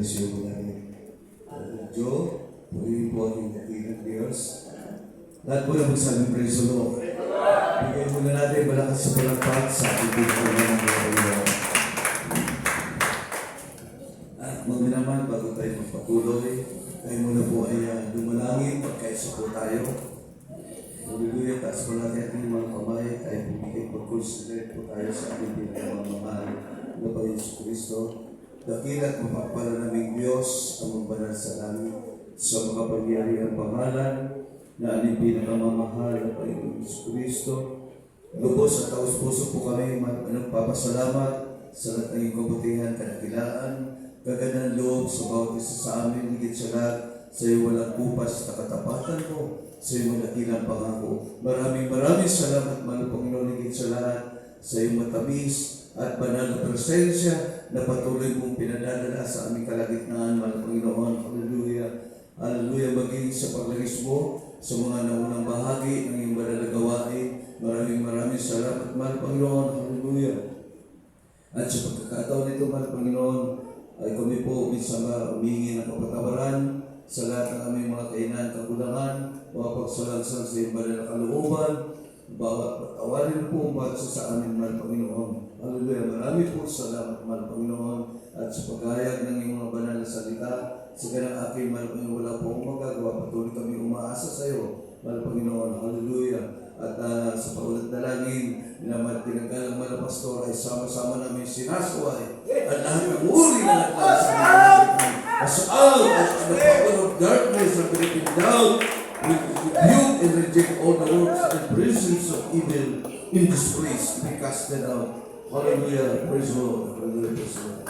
bless you namin. Joe, purihin po ang dakilang Diyos. Lahat po na magsabing praise the Lord. Bigyan muna natin malakas sa palakpak sa ating pinakawalan ng Lord. At mga naman, bago tayo magpatuloy, tayo muna po ay dumalangin, pagkaisa po tayo. Hallelujah, taas po natin ating mga kamay, tayo bibigyan pag-considerate po tayo sa ating pinakamamahal na Panginoon Yesu Cristo. Dakila at mapagpala naming Diyos ang magbanal sa langit sa makapangyarihang pangalan na ating pinakamamahal na Panginoon Yesu Cristo. Lubos at taos-puso po kami nagpapasalamat sa lahat ng kabutihan, kadakilaan, kagandang loob sa bawat isa sa amin, higit sa lahat, sa iyo walang kupas na katapatan ko, sa iyo madakilang pangako. Maraming salamat, mahal Panginoon, higit sa lahat, sa iyong matamis at banal na presensya na patuloy mong pinadadala sa aming kalagitnaan, mahal Panginoon. Hallelujah. Hallelujah, maging sa paglagis mo sa mga naunang bahagi ng iyong banal na gawain. Maraming salamat, mahal Panginoon. Hallelujah. At sa pagkakataon nito, mahal Panginoon, ay kami po minsan humingi ng kapatawaran sa lahat ng aming mga kainan, kakulangan, mga pagsalansal sa iyong banal na kalooban, bawat patawarin po ang bawat sa amin, mahal Panginoon. Hallelujah. Marami po salamat, mahal Panginoon, at sa paghayag ng iyong mga banal na salita, sa ganang aking, mahal Panginoon, wala po akong magagawa. Patuloy kami umaasa sa iyo, mahal Panginoon. Hallelujah. At sa paulat na langin, minamahal tinanggalang mahal pastor, ay sama-sama namin sinasaway at lahat ng uri na nagkala sa mga as out as the power of darkness are breaking down, we rebuke and reject all the works and presence of evil in this place. We cast them out. Hallelujah. Praise the Lord. Hallelujah. Praise the Lord.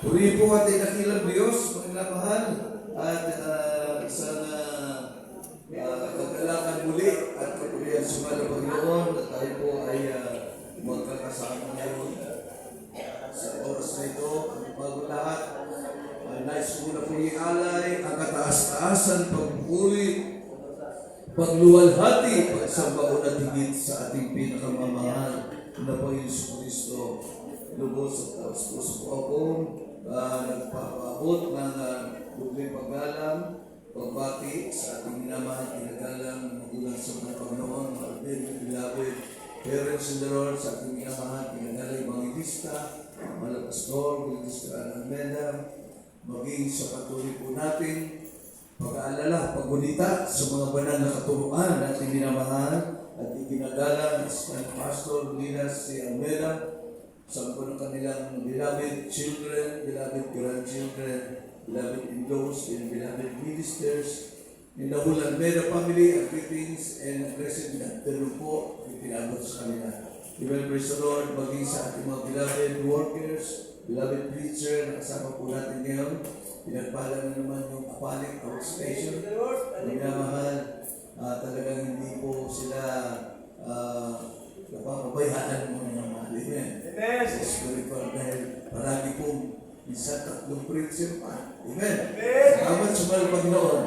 Purihin po ating dakilang Diyos, mga mahal, at sana kagalakan muli at kapulihan sa mga Panginoon na tayo po ay magkakasama ngayon sa oras na ito. Bago lahat, nais muna po ialay ang kataas-taasan, pagpuri, pagluwalhati, pagsambaon at higit sa ating pinakamamahal na Panginoon Yesu Cristo. Lubos at taos-puso po ako nagpapaabot ng bugling paggalang, pagbati sa ating minamahal, pinagalang, magulang sa mga Panginoon, mga beloved parents in the Lord, sa ating minamahal, pinagalang, evangelista, mga pastor, Ministra Almeda, maging sa patuloy po natin, pag-aalala, paggunita sa mga banal na katuruan na ating minamahal, at iginagalang sa Pastor Linas si Almeda, sa mga kanilang beloved children, beloved grandchildren, beloved in-laws, and beloved ministers, in the whole Almeda family, and greetings and blessed na tulong po, ipinabot sa kanila. Even praise the Lord, maging sa ating mga beloved workers, beloved preacher, na kasama po natin ngayon, pinagpala na naman yung Apalik Outstation, minamahal, talagang hindi po sila napapabayaan mo ng mga amen. Amen. Sa spiritual dahil paragi pong isa tatlong preacher pa. Amen. Salamat sa mahal Panginoon.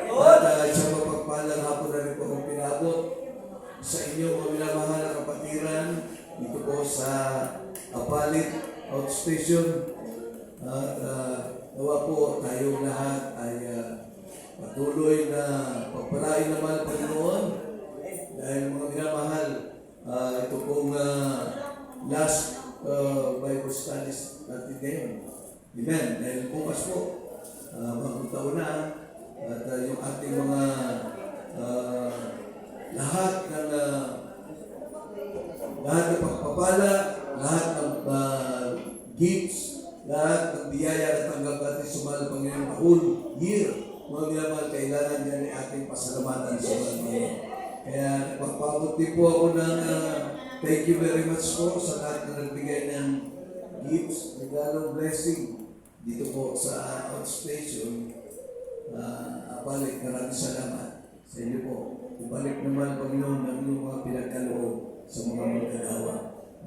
At sa mapagpalang hapon na rin po ang pinabot sa inyo mga minamahal na kapatiran dito po sa Apalit Outstation. At nawa po tayong lahat ay patuloy na pagpalain naman Panginoon dahil mga minamahal, ito pong last Bible studies natin ngayon. Amen. Dahil bukas po, bagong taon na, at yung ating mga lahat ng pagpapala, lahat ng gifts, lahat ng biyaya na tanggap natin sa mahal Panginoon na whole year, mga minamahal, kailangan yan ay ating pasalamatan sa mahal Panginoon. Kaya magpapabot din po ako ng thank you very much po sa lahat na nagbigay ng gifts, regalong blessing dito po sa Outstation. Balik, maraming salamat sa inyo po. Ibalik naman Panginoon ng inyong mga pinagkaloob sa mga magkagawa.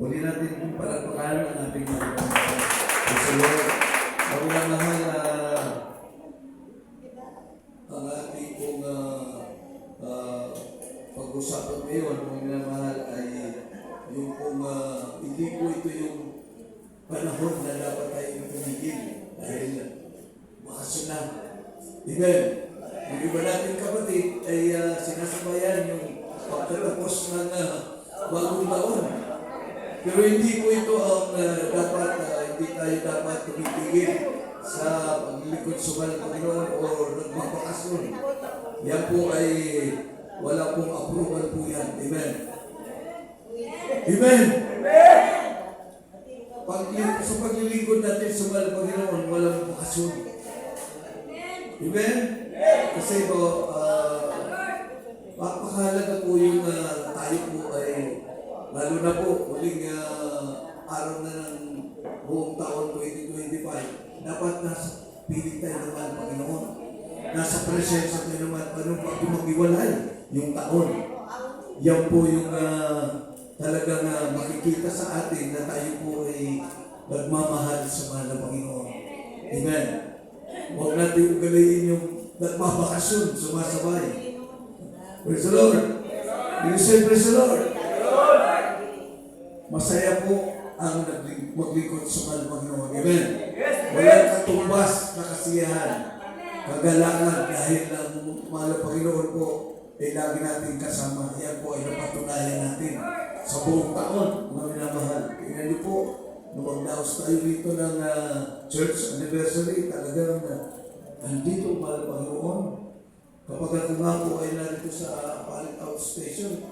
Muli natin kung palagpakan ang ating mga pagkakawa. Sa Lord, ako na mahal ang ating pong pag-usapan ngayon, mga minamahal, ay yung kung hindi po ito yung panahon na dapat tayo tumigil. dahil bakasyon na. Amen. Yung iba natin kapatid ay sinasabayan yung pagtatapos ng bagong taon. Pero hindi po ito ang dapat, hindi tayo dapat tumitigil sa paglilingkod sa Panginoon o nagmapakasyon. Yan po ay wala pong approval po yan. Amen. Amen. Sa paglilingkod natin sa Panginoon, walang bakasyon. Amen? Kasi po, napakahalaga po yung tayo po ay, lalo na po, huling araw na ng buong taon 2025, dapat nasa piling tayo naman, Panginoon. Nasa presensya tayo naman, pag maghiwalay yung taon. Yan po yung talagang makikita sa atin na tayo po ay nagmamahal sa mahal na Panginoon. Amen. Huwag natin ugaliin yung nagmabakasyon, sumasabay. Praise the Lord. You say, praise the Lord. Masaya po ang maglingkod sa mahal na Panginoon. Amen. Walang katumbas na kasiyahan, kagalangan dahil ang mahal na Panginoon po ay lagi natin kasama. Yan po ay napatunayan natin sa buong taon, mga minamahal. Tingnan niyo po, nung mag-daos tayo dito ng church anniversary, talagang nandito ang mahal na Panginoon. Kapag ako nga po ay narito sa Palit Out Station,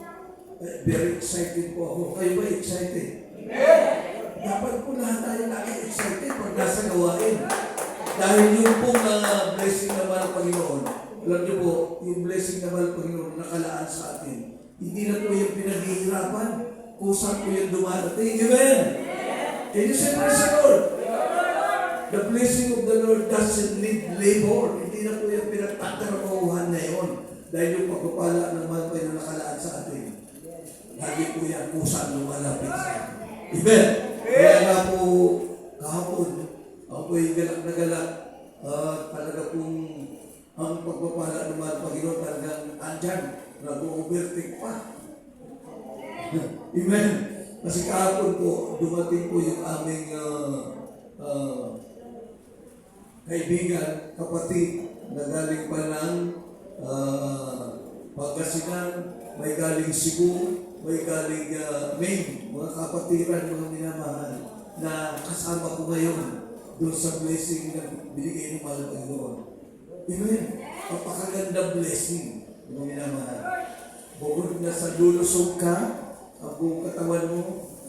very excited po ako. Kayo ba excited? Dapat po lahat tayo lagi excited pag nasa gawain. Dahil yung pong blessing na mahal na Panginoon, alam niyo po, yung blessing na mahal na Panginoon nakalaan sa atin. Hindi na po yung pinaghihirapan kung saan po yung dumarating. Amen! Can you say praise the Lord? The blessing of the Lord doesn't need labor. Hindi na po yung pinagtatrabahuhan na yun. Dahil yung pagpapala ng mahal pa yung nakalaan sa atin. Lagi po yan kung saan lumalapit sa atin. Amen! Kaya nga po, kahapon, ako po yung galak na galak. Talaga pong ang pagpapala ng mahal Panginoon talagang andyan. Nag-overtake pa. Amen. Kasi kahapon po, dumating po yung aming kaibigan, kapatid, na galing pa ng Pangasinan, may galing Cebu, may galing Maine, mga kapatiran, mga minamahal, na kasama ko ngayon doon sa blessing na binigay ng mahal Panginoon. Amen. Napakaganda blessing, mga minamahal. Bukod na sa lulusog ka, ang buong katawan mo,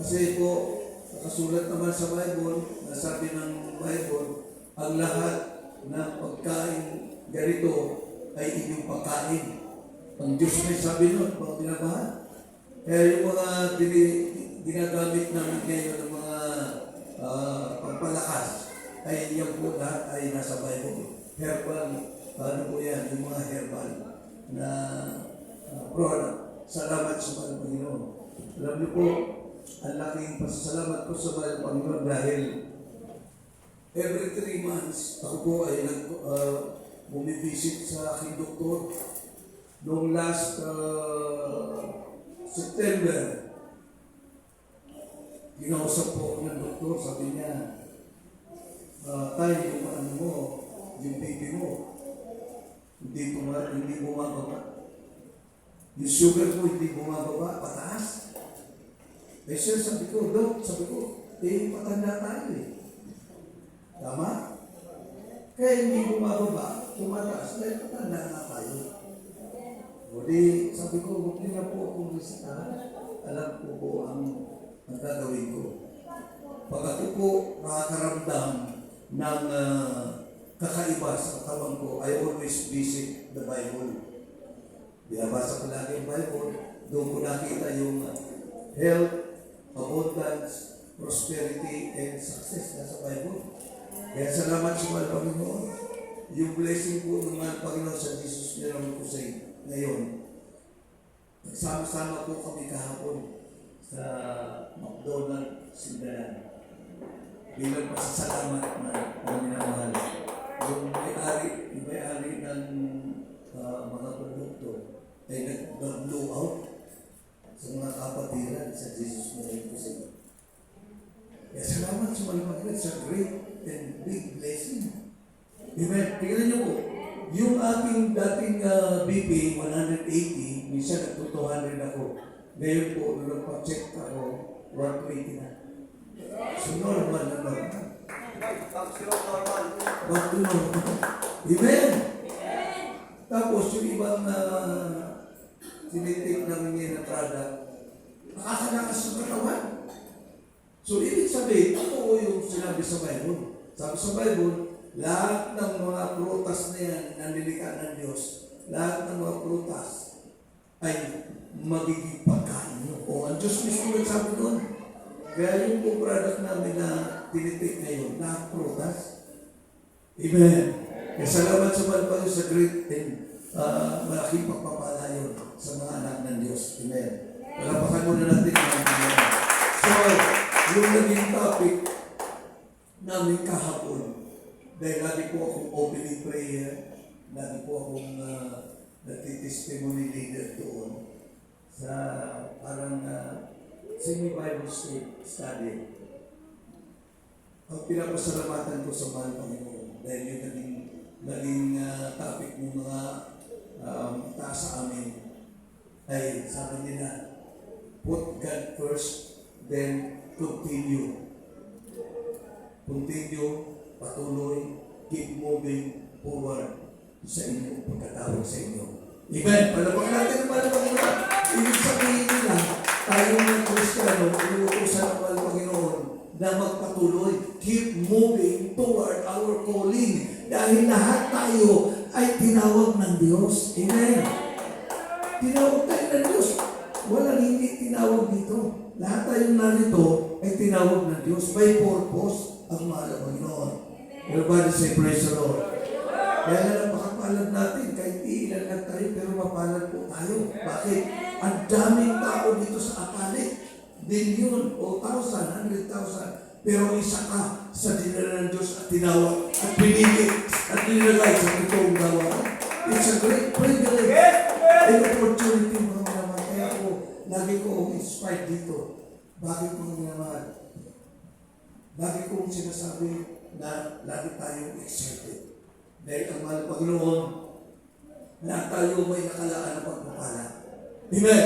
kasi po, nakasulat naman sa Bible, nasabi ng Bible, ang lahat ng pagkain ganito ay inyong pagkain. Ang Diyos may sabi nun, mga pinamahal. Kaya yung mga ginagamit namin ngayon ng mga pagpalakas, ay yung po lahat ay nasa Bible. Herbal, ano po yan, yung mga herbal na product. Salamat sa mga Panginoon. Alam niyo po, ang laking pasasalamat ko sa mga Panginoon dahil every 3 months, ako po ay bumivisit sa aking doktor. Noong last September, kinausap po ako ng doktor, sabi niya, tayo yung ano mo, yung baby mo, hindi bumababa. Yung sugar mo hindi bumababa, pataas. Eh sir, sabi ko, patanda tayo eh. Tama? Kaya hindi bumababa, tumataas, dahil patanda na tayo. O di, sabi ko, huwag niyo na po akong bisitahan. Alam ko po ang gagawin ko. Pag ako po nakakaramdam ng kakaiba sa katawan ko, I always visit the Bible. Binabasa ko lagi yung Bible, doon ko nakita yung health, abundance, prosperity, and success na sa Bible. Kaya salamat sa mga Panginoon. Yung blessing po ng mga Panginoon sa Jesus Nilong Kusay ngayon. Nagsama-sama po kami kahapon sa McDonald's Sindalan. Bilang pasasalamat na minamahal. Yung may-ari ng mga produkto ay nag-blow out sa mga kapatiran sa Jesus Nilong Kusay. Kaya salamat sa Panginoon. It's a great and big blessing. Amen. Tingnan niyo po, yung aking dating BP, 180, minsan nagto 200 ako. Ngayon po, nung nagpa-check ako, 120 na. So normal na normal. Back to normal. Amen. Tapos yung ibang tinitik namin ngayon na product, nakakalakas sa katawan. So ibig sabihin, ako yung sinabi sa Bible. Sabi sa Bible, lahat ng mga prutas na yan, nanlilikha ng Diyos, lahat ng mga prutas ay magiging pagkain nyo. O ang Diyos mismo nagsabi doon. Kaya yung po product namin na tinitik ngayon, lahat prutas. Amen. Kaya salamat sa Panginoon sa great and malaking pagpapala yun sa mga anak ng Diyos. Amen. Palapakan muna natin ang Panginoon. So, yung naging topic namin kahapon, dahil lagi po akong opening prayer, lagi po akong nagtitestimony leader doon sa parang semi-Bible study. Ang pinapasalamatan ko sa mahal Panginoon dahil yung naging topic ng mga taas sa amin ay sabi nila, put God first, then continue. Continue, patuloy, keep moving forward sa inyong pagkatawag sa inyo. Amen. Palapakan natin ang mahal Panginoon. Ibig sabihin nila, tayo ng Kristiyano, inuutosan ng mahal Panginoon na magpatuloy, keep moving toward our calling. Dahil lahat tayo ay tinawag ng Diyos. Amen. Tinawag tayo ng Diyos. Walang hindi tinawag dito. Lahat tayong narito ay tinawag ng Diyos. By purpose ang mahal ng Panginoon. Everybody say praise the Lord. Kaya na napakapalad natin, kahit iilan lang tayo, pero mapalad po tayo. Bakit? Ang daming tao dito sa akali. Billion o 1,000, 100,000. Pero isa ka sa dinala ng Diyos at tinawag at pinili at nilagay sa itong gawa. It's a great privilege and opportunity mga minamahal. Kaya ako, lagi ko inspired dito. Bakit mga minamahal? Lagi kong sinasabi na lagi tayong excited. Dahil ang mahal Panginoon, na tayo may nakalaan na pagpapala. Amen.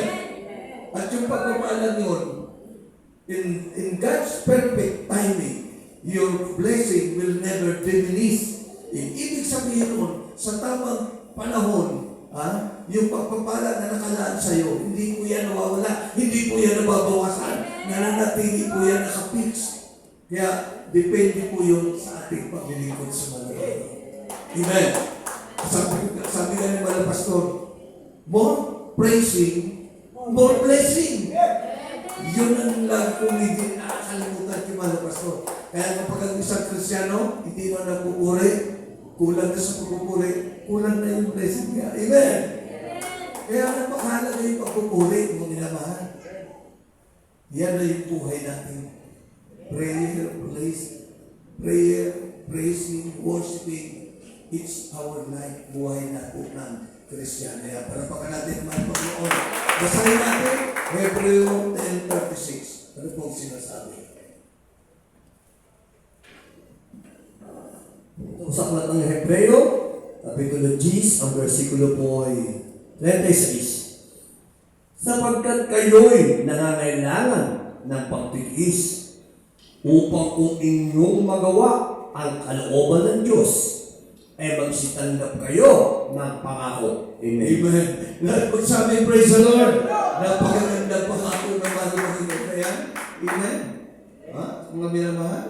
At yung pagpapala yun, in God's perfect timing, your blessing will never diminish. Ibig sabihin nun, sa tamang panahon, yung pagpapala na nakalaan sa iyo, hindi po yan nawawala, hindi po yan nababawasan, nananatili po yan nakapix. Kaya, depende po yun sa ating paglilingkod sa mga Panginoon. Amen. Sabi nga ni Malang Pastor, more praising, more blessing. Yun ang lang kung hindi nakakalimutan kay Malang Pastor. Kaya kapag ang isang Kristiyano, hindi na nagpupuri, kulang na sa pagpupuri, kulang na yung blessing niya. Amen. Kaya napakahalaga yung pagpupuri, kung minamahal. Yan na yung buhay natin. Prayer, praising, worshiping, it's our life, buhay na po ng Kristiyano. Para pagka natin naman Panginoon. Basahin natin, Hebreo 10:36. Ano pong sinasabi? Ito sa aklat ng Hebreo, Kapitulo 10, ang versikulo po ay 36. Sapagkat kayo'y nangangailangan ng pagtiis upang kung inyong magawa ang kalooban ng Diyos, ay magsitanggap kayo ng pangako. Amen. Amen. Lahat magsabi, praise the Lord. Napakaganda pangako ng mga Panginoon. Kaya, amen. Mga minamahal,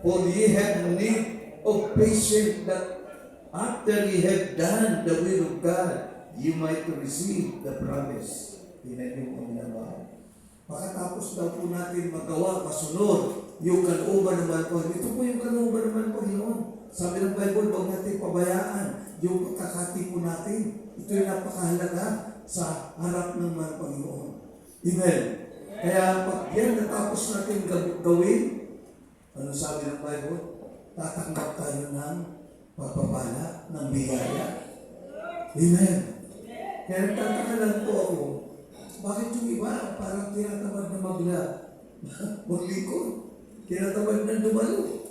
for ye have need of patience that after ye have done the will of God, you might receive the promise. Amen yung mga minamahal. Pagkatapos daw po natin magawa, masunod, yung kalooban naman po. Ito po yung kalooban naman po, Panginoon. Sabi ng Bible, huwag natin pabayaan yung pagkakati po natin. Ito yung napakahalaga sa harap ng mga Panginoon. Amen. Kaya pag yan natapos natin gawin, ano sabi ng Bible? Tatanggap tayo ng pagpapala, ng biyaya. Amen. Kaya nagtataka lang po ako, bakit yung iba parang tinatamad na maglingkod? tinatamad na dumalo.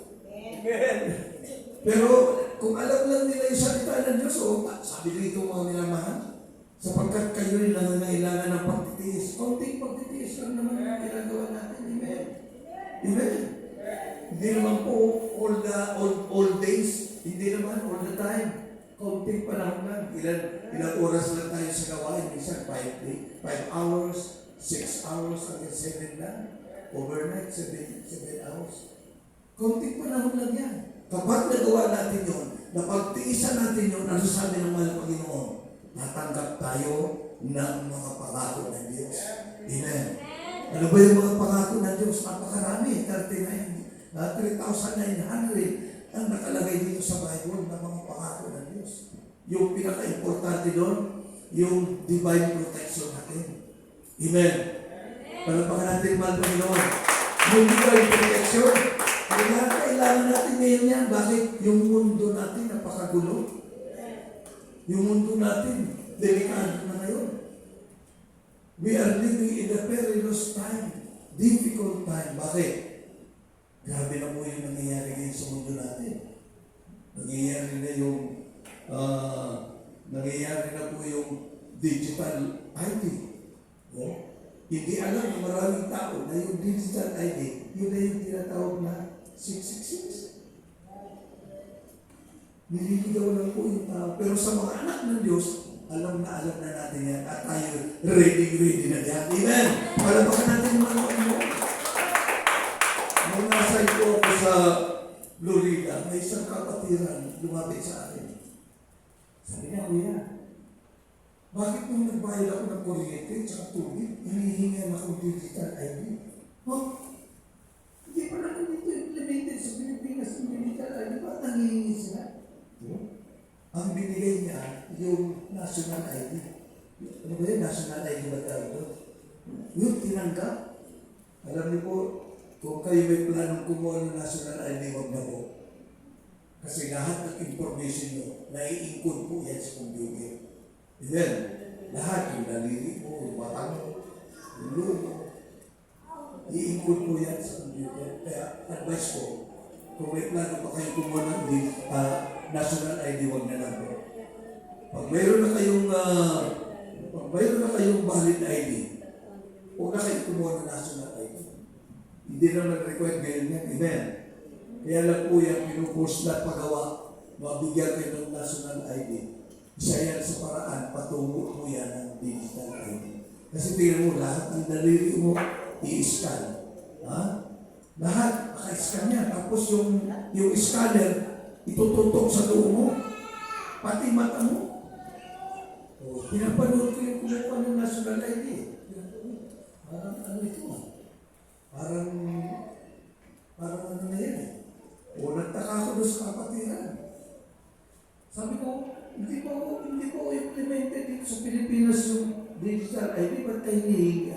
Pero kung alam lang nila yung salita ng Diyos, sabi dito mga minamahal, sapagkat kayo'y nangangailangan ng pagtitiis. Konting pagtitiis lang naman ang ginagawa natin. Amen. Amen. Hindi naman po all days, hindi naman all the time. Konting panahon lang. Ilang oras lang tayo sa gawain. Minsan 5 hours, 6 hours, hanggang 7 lang. Overnight, 7 hours. Konting panahon lang yan. Kapag nagawa natin yun, napagtiisan natin yun, ano sabi ng mahal Panginoon? Natanggap tayo ng mga pangako ng Diyos. Amen. Ano ba yung mga pangako ng Diyos? Napakarami, 3,900 ang nakalagay dito sa Bible ng mga pangako ng Diyos. Yung pinaka-importante doon, yung divine protection natin. Amen. Palapakan natin, mahal Panginoon. Yung divine protection, kailangan natin ngayon yan. Bakit? Yung mundo natin napakagulo. Yung mundo natin, delikado na ngayon. We are living in a perilous time. Difficult time. Bakit? Grabe na po yung nangyayari ngayon sa mundo natin. Nangyayari na po yung digital ID. Hindi alam ng maraming tao na yung digital ID, yun na yung tinatawag na 666. Nililigaw lang po yung tao. Pero sa mga anak ng Diyos, alam na natin yan. At tayo, ready na yan. Amen! Palabakan natin yung mga ano. Nung nasa ito ako sa Florida, may isang kapatiran lumapit sa akin. Sabi niya, kuya, bakit nung nagbayad ako ng kuryente at tubig, hinihingan ako digital ID? Hindi pa na dito implemented sa Pilipinas yung digital ID. Ba't nangihingi sila? Ang binigay niya, yung national ID. Ano ba yung national ID ba tawag doon? Yung tinanggap. Alam niyo po, kung kayo may planong kumuha ng national ID, wag na po. Kasi lahat ng information nyo, nai-encode po yan sa computer. Amen. Lahat yung daliri mo, yung batang mo, yung lumo, i-encode po yan sa computer. Kaya advice ko, kung may plano pa kayo kumuha ng national ID, wag na lang po. Pag mayroon na kayong valid ID, huwag na kayo kumuha ng national ID. Hindi naman required ngayon yan. Amen. Kaya lang po yan, pinupost na pagawa, mabigyan kayo ng national ID. Isa yan sa paraan, patungo mo yan ng digital ID. Kasi tingnan mo, lahat ng daliri mo, i-scan. Lahat, naka-scan yan. Tapos yung scanner, itututok sa loob mo. Pati mata mo. Pinapanood ko yung kumuha ng national ID. Parang ano ito Parang ano na yan nagtaka ako doon sa kapatiran. Sabi ko, hindi po implemented dito sa Pilipinas yung digital ID. Ba't tayo hinihingi?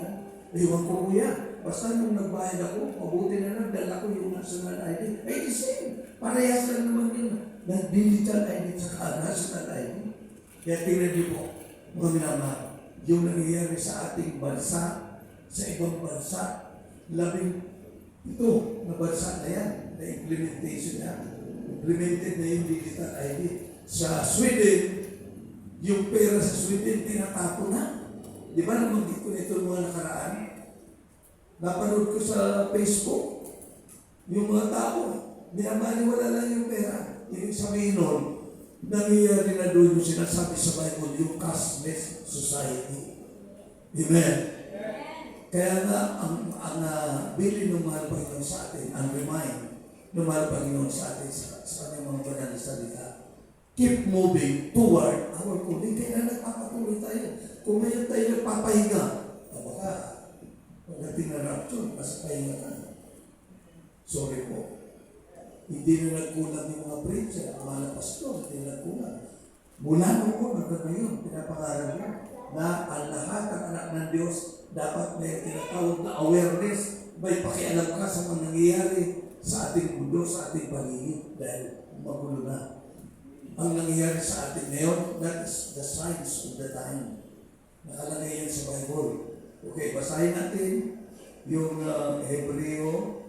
Iwan ko kuya. Basta nung nagbayad ako, mabuti na lang, dala ko yung national ID. Ay, the same. Parehas lang naman yun. Na digital ID sa national ID. Kaya tingnan niyo po, mga minamahal, yung nangyayari sa ating bansa, sa ibang bansa, ito, na bansa na yan, na implementation na. Implemented na yung digital ID. Sa Sweden, yung pera sa Sweden, tinatapo na. Di ba naman dito nito mga nakaraan? Napanood ko sa Facebook, yung mga tao, minamaniwala lang yung pera. Ibig sabihin nun, nangyayari na doon yung sinasabi sa Bible, yung cashless society. Amen. Kaya nga, ang bili ng mahal Panginoon sa atin, ang remind ng mahal Panginoon sa atin sa kanyang mga banal na salita, keep moving toward our calling. Kaya nagpapatuloy tayo. Kung ngayon tayo nagpapahinga, baka pagdating na rapture, nasa pahinga ka. Sorry po. Hindi na nagkulang yung mga preacher, mga pastor, hindi na nagkulang. Mula noon po, hanggang ngayon, pinapangaral niya na ang lahat ng anak ng Diyos dapat may tinatawag na awareness, may pakialam ka sa mga nangyayari sa ating mundo, sa ating paligid, dahil magulo na. Ang nangyayari sa atin ngayon, that is the signs of the time. Nakalagay yan sa Bible. Okay, basahin natin yung Hebreo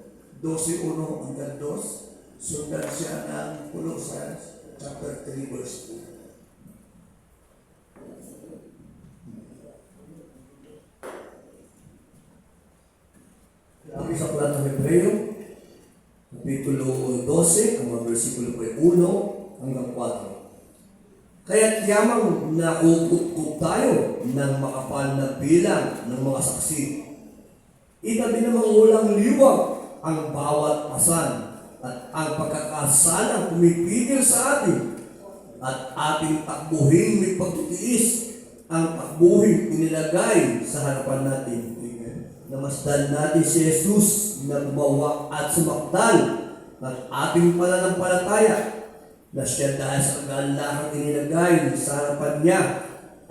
12:1 hanggang 2. Sundan siya ng Colossians chapter 3 verse 2. Sabi sa aklat ng Hebreo, Kapitulo 12, ang mga versikulo po ay 1 hanggang 4. Kaya't yamang nakukup tayo ng makapal na bilang ng mga saksi. Itabi namang walang liwag ang bawat pasan at ang pagkakasalang pumipigil sa atin at ating takbuhin may pagtitiis ang takbuhin inilagay sa harapan natin. Namasdan natin si Jesus na gumawa at sumakdal ng ating pananampalataya na siya dahil sa kagandahan inilagay sa harapan niya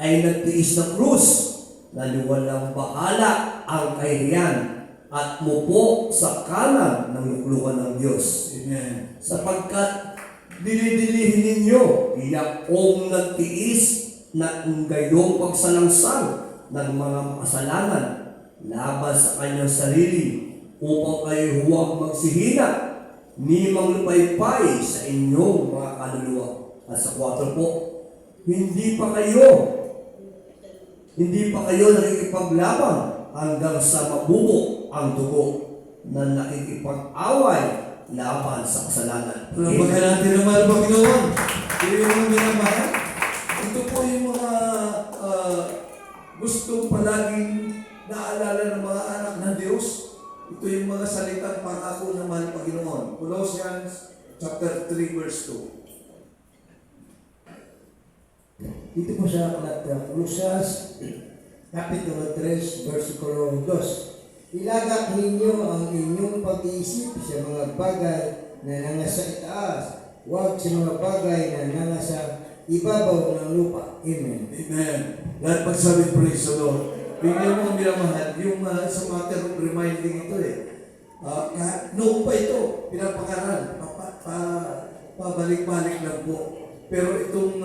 ay nagtiis ng krus na walang bahala ang kahihiyan at mupo sa kanan ng luklukan ng Diyos. Amen. Sapagkat dinidilihin ninyo iyakong nagtiis na gayong pagsalangsang ng mga makasalanan laban sa kanyang sarili upang kayo huwag magsihina ni manglupaypay sa inyong mga kaluluwa. At sa 4 po, hindi pa kayo nakikipaglaban hanggang sa mabubo ang dugo na nakikipag-away laban sa kasalanan. Palampakan natin ang mahal Panginoon. Ito yung mga minamahal. Ito po yung mga gustong palaging naalala ng mga anak ng Diyos. Ito yung mga salitang pangako ng mahal Panginoon. Colossians chapter 3 verse 2. Dito po sa aklat ng Colossians, Kapitulo 3, versikulo 2. Ilagak ninyo ang inyong pag-iisip sa mga bagay na nangasa itaas, huwag sa mga bagay na nangasa ibabaw ng lupa. Amen. Amen. Lahat pagsabi, praise the Lord. Bigyan mo ang minamahal, yung sa matter of reminding ito noong pa ito, pinapakaral, pabalik-balik lang po. Pero itong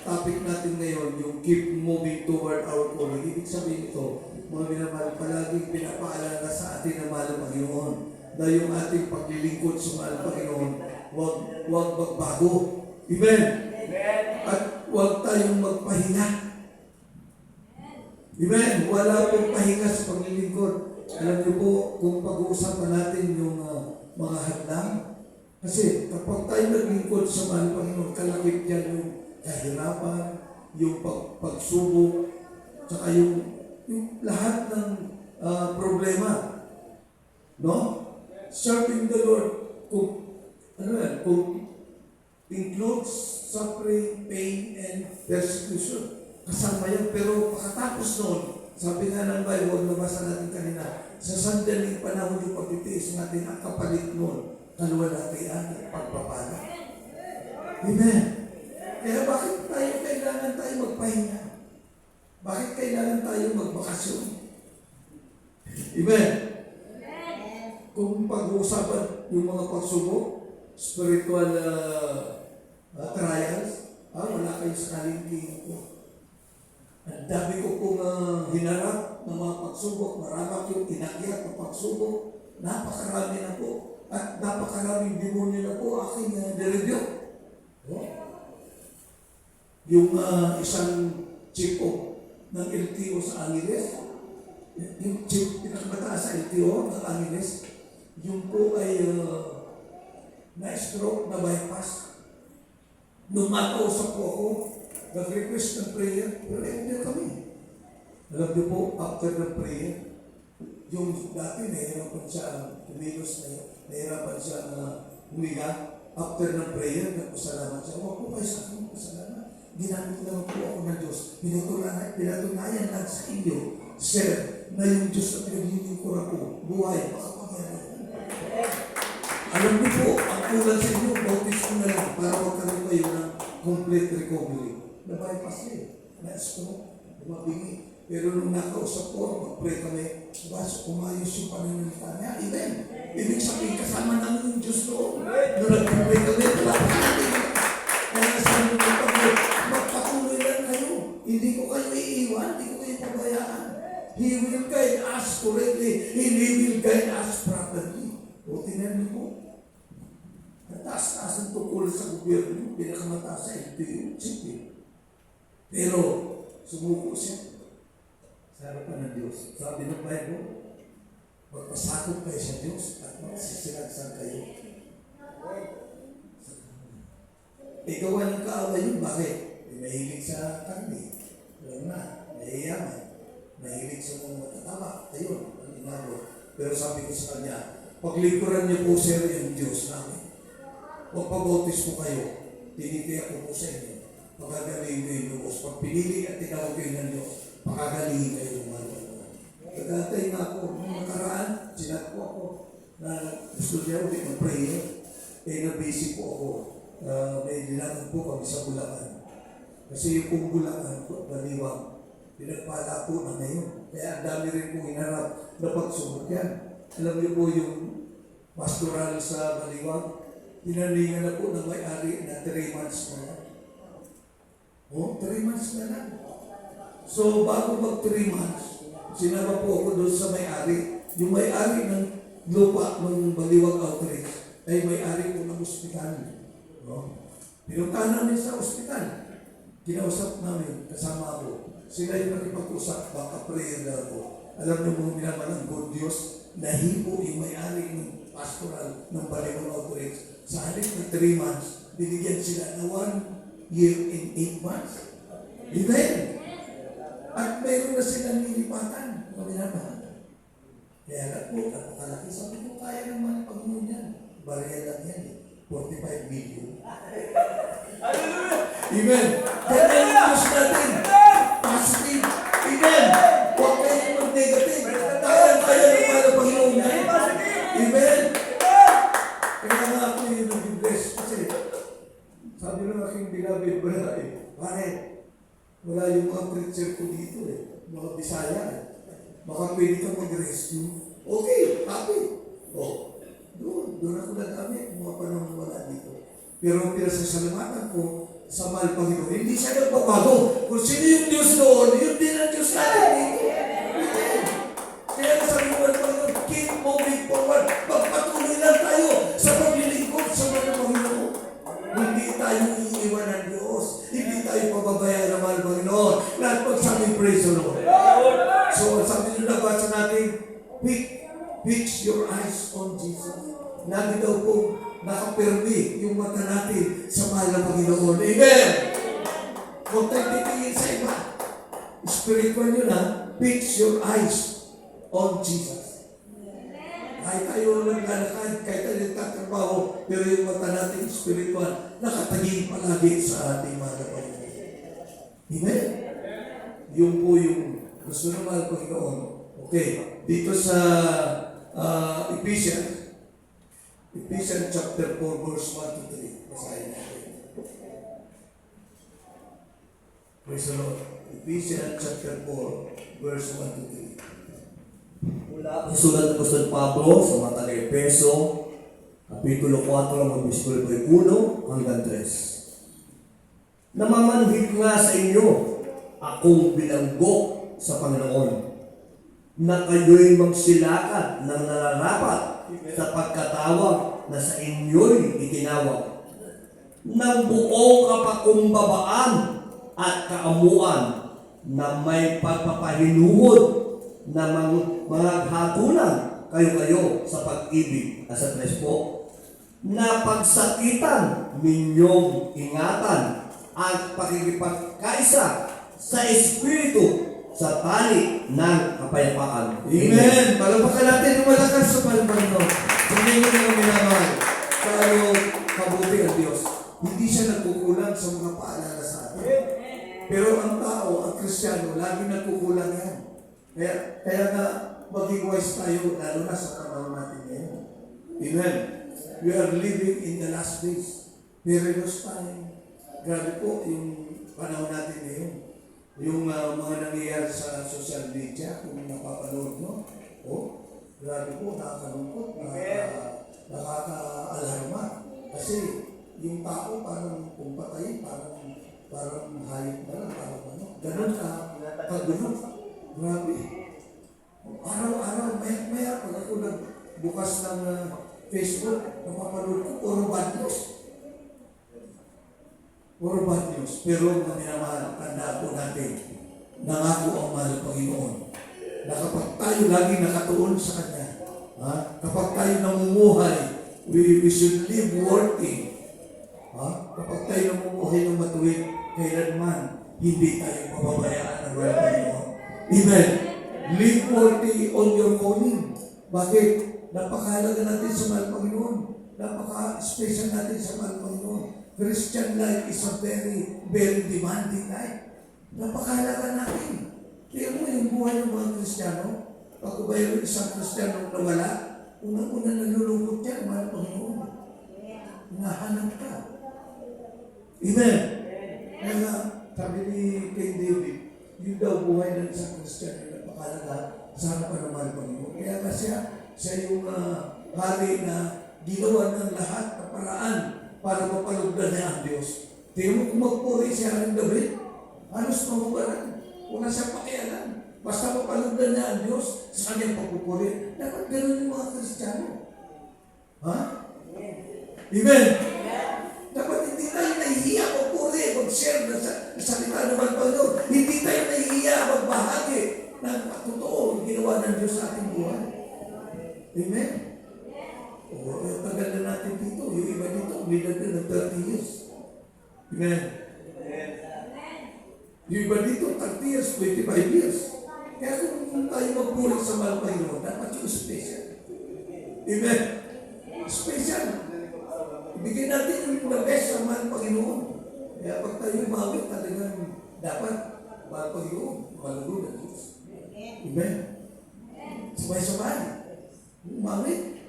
topic natin ngayon, yung keep moving toward our calling, ibig sabihin ito, mga minamahal, palaging pinapaalala sa atin na mahal ng Panginoon na yung ating paglilingkod sa mahal ng Panginoon, huwag magbago. Amen? At huwag tayong magpahinga. Amen? Wala pong pahinga sa paglilingkod. Alam niyo po, kung pag-uusapan natin yung mga hadlang, kasi kapag tayo naglingkod sa mahal ng Panginoon, kalakip yan yung kahirapan, yung pagsubok, tsaka yung lahat ng problema. No? Serving the Lord, kung includes suffering, pain, and persecution. Kasama yan. Pero pagkatapos noon, sabi nga ng Bible, nabasa natin kanina, sa sandaling panahon yung pagtitiis natin, ang kapalit noon, kaluwalhatian at pagpapala. Amen. Kaya bakit kailangan tayo magpahinga? Bakit kailangan tayo magbakasyon? Amen. Kung pag-uusapan yung mga pagsubok, spiritual trials, wala kayo sa kalingking ko. Ang dami ko pong hinarap ng mga pagsubok, marami yung inakyat ng pagsubok, napakarami na po. At napakaraming demonyo na po aking nirebyo. Yung isang chief ng LTO sa Angeles, yung chief pinakamataas sa LTO ng Angeles, yung po ay na-stroke, na-bypass. Nung makausap po ako, nag-request ng prayer, pero hindi kami. Alam niyo po, after the prayer, yung dati nahihirapan siya kumilos, nahihirapan siya humiga. After ng prayer, nagpasalamat siya. Huwag po kayo sa akin magpasalamat. Ginamit lang po ako ng Diyos. Pinatunayan lang sa inyo, Sir, na yung Diyos na pinaglilingkod ako, buhay, makapangyarihan. Alam niyo po, ang kulang sa inyo, bautis ko na lang para magkaroon kayo ng complete recovery. Na-bypass niya na-stroke, lumabingi. Pero nung nakausap ko, mag-pray kami, baso umayos yung pananalita niya. Amen. Ibig sabihin, kasama namin yung Diyos doon. Nung nag-pray kami, talaga natin. Kaya sabi mo pag magpatuloy lang kayo. Hindi ko kayo iiwan, hindi ko kayo pabayaan. He will guide us correctly. He will guide us properly. tinan niyo po. Ang taas-taas ng tukul sa gobyerno, pinakamataas sa LTO, sige. Pero, sumuko siya sa harapan ng Diyos. Sabi ng Bible, magpasakot kayo sa Diyos at magsisilagsan kayo. Ikaw ang kaaway yun. Bakit? Mahilig sa karne. Alam na, mahiyaman. Mahilig sa mga matatama. Ayun, ang inabot. Pero sabi ko sa kanya, paglikuran niyo po sir yung Diyos namin. Pagpabautis po kayo, tinitiyak ko po sa inyo. Pagkagaling kayo ng Diyos. Pag pinili at tinawag kayo ng Diyos, pagkagaling kayo ng mga Nagkatay na ako. Nung nakaraan, sinat po ako na gusto niya ulit ng prayer. Na-busy po ako. May dinatag po kami sa Bulacan. Kasi yung pong Bulacan, Baliwag, pinagpala po na ngayon. Kaya ang dami rin pong hinarap na pagsunod yan. Alam niyo po yung pastoral sa Baliwag, tinalingan na po ng may-ari na 3 months na lang. 3 months na lang. So, bago mag 3 months, sinama po ako doon sa may-ari. Yung may-ari ng lupa ng Baliwag Outreach ay may-ari po ng ospital. No? Pinuntahan namin sa ospital. Kinausap namin, kasama ako. Sila yung nakipag-usap, baka prayer na ako. Alam niyo mo, minaman ng Diyos, nahipo yung may-ari ng pastoral ng Baliwag Outreach. Sa halip na 3 months, binigyan sila na 1 year and 8 months. Amen! At mayroon na silang nilipatan na minamahal. Kaya lang po, napakalaki. Sabi ko, kaya naman ang Panginoon yan. Barya lang yan eh. 45 million. Amen. Kaya yung Diyos natin. Positive. Amen. Huwag kayong mag-negative. Kaya naman ang Panginoon yan. Amen. Kaya nga ako yung nag-bless. Kasi sabi ng aking beloved brother eh, bakit? Wala yung mga preacher ko dito eh. Mga Bisaya eh. Baka pwede kang mag-rescue. Okay, happy. Doon ako nagamit. Mga panahon wala dito. Pero ang pinasasalamatan ko sa mahal Panginoon, hindi siya nagbabago. Kung sino yung Diyos noon, yun din ang Diyos natin dito. Kaya sabi ko ng Panginoon, keep moving forward. Magpatuloy lang tayo sa paglilingkod sa mga Panginoon. Hindi tayo iiwan ng Diyos. Hindi tayo pababayaan ng mahal Panginoon. Lahat pagsabi, praise the Lord. So, sabi nyo nabasa natin, fix your eyes on Jesus. Lagi daw po nakapirmi yung mata natin sa mahal na Panginoon. Amen! Huwag tayo titingin sa iba. Spiritual yun ha. Fix your eyes on Jesus. Kahit tayo naglalakad, kahit tayo nagtatrabaho, pero yung mata natin spiritual, nakataging palagi sa ating mahal na Panginoon. Amen? Yung po yung gusto ng mahal Panginoon. Okay, dito sa Ephesians chapter 4, verse 1 to 3. Basahin natin. Praise the Lord. Ephesians chapter 4, verse 1 to 3. Mula ang sulat ng Apostol Pablo sa mga taga-Efeso, Kapitulo 4, ng Versikulo 1 hanggang 3. Namamanhid nga sa inyo, akong bilanggo sa Panginoon, na kayo'y magsilakad ng nararapat sa pagkatawag na sa inyo'y itinawag, ng buong kapakumbabaan at kaamuan na may pagpapahinuhod na mga hatulan kayo sa pag-ibig at sa tres po, na pagsakitan ninyong ingatan at pakikipagkaisa sa Espiritu sa tali ng kapayapaan. Amen. Palapakan natin yung malakas sa Panginoon. Hindi mo na minamahal. Kaya kabuti ang Diyos. Hindi siya nagkukulang sa mga paalala sa atin. Pero ang tao, ang Kristiyano, lagi nagkukulang yan. Kaya na maging wise tayo, lalo na sa panahon natin ngayon. Amen. We are living in the last days. Perilous time. Grabe po yung panahon natin ngayon. Yung mga nangyayari sa social media, kung napapanood mo, grabe po, nakakalungkot, nakaka-alarma. Kasi yung tao parang kung patay, parang hayop na lang, parang ano. Ganun ka-gulo. Grabe. Araw-araw, maya-maya, pag ako nagbukas ng Facebook, napapanood ko, puro bad news. Puro bad news. Pero mga minamahal, tandaan po natin, nangako ang mahal ng Panginoon na kapag tayo lagi nakatuon sa Kanya, kapag tayo namumuhay, we should live worthy. Kapag tayo namumuhay ng matuwid, kailanman hindi tayo pababayaan ng mahal ng Panginoon. Amen. Live worthy on your calling. Bakit? Napakahalaga natin sa mahal ng Panginoon. Napaka-special natin sa mahal ng Panginoon. Christian life is a very, very demanding life. Napakahalaga natin. Kaya mo yung buhay ng mga Kristiyano, pag ubayo isang Kristiyano na wala, unang-una nalulungkot yan, mahal ng Panginoon. Hinahanap ka. Amen. Kaya sabi ni King David, yun daw buhay ng isang Kristiyano, napakahalaga sa harapan ng mahal ng Panginoon. Kaya nga siya yung hari na ginawa ng lahat ng paraan para mapalugdan niya ang Diyos. Tingnan mo kung magpuri si Haring David, halos mahubaran. Wala siyang pakialam. Basta mapalugdan niya ang Diyos sa kanyang pagpupuri. Dapat ganoon yung mga Kristiyano. Amen? Dapat hindi tayo nahihiya magpuri, mag-share na sa salita ng Panginoon. Hindi tayo nahihiya magbahagi ng totoo ginawa ng Diyos sa ating buhay. Amen? Tagal na natin dito. Yung iba dito, umilag na ng 30 years. Amen? Yung iba dito, 30 years, 25 years. Kaya kung tayo magpuri sa mahal ng Panginoon, dapat yung special. Amen? Special. Ibigay natin yung the best sa mahal ng Panginoon. Kaya pag tayo umawit, talagang dapat mahal ng Panginoon, malugod ng Diyos. Amen? Sabay-sabay. Umawit.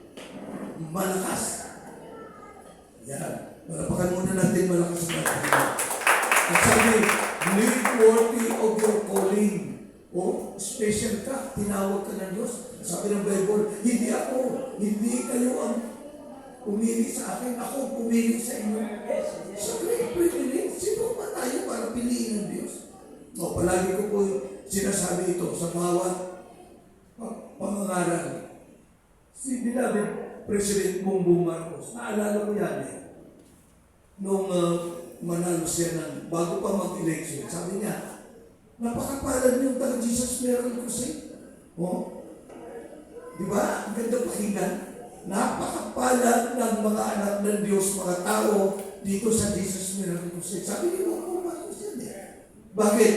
Malakas. Yan. Malapakan muna natin malakas sa Panginoon. At sabi, live worthy of your calling. Special ka, tinawag ka ng Diyos. Sabi ng Bible, hindi kayo ang pumili sa akin, ako pumili sa inyo. Sa great privilege, sino ba tayo para piliin ng Diyos? Palagi ko po sinasabi ito sa bawat pangangaral. Si beloved President Bongbong Marcos, naalala ko yan nung manalo siya bago pa mag-election, sabi niya, napakapalad yung taga Jesus Miracle Crusade. Di ba? Ang ganda pakinggan. Napakapalad ng mga anak ng Diyos, mga tao dito sa Jesus Miracle Crusade. Sabi ni Bongbong Marcos yan Bakit?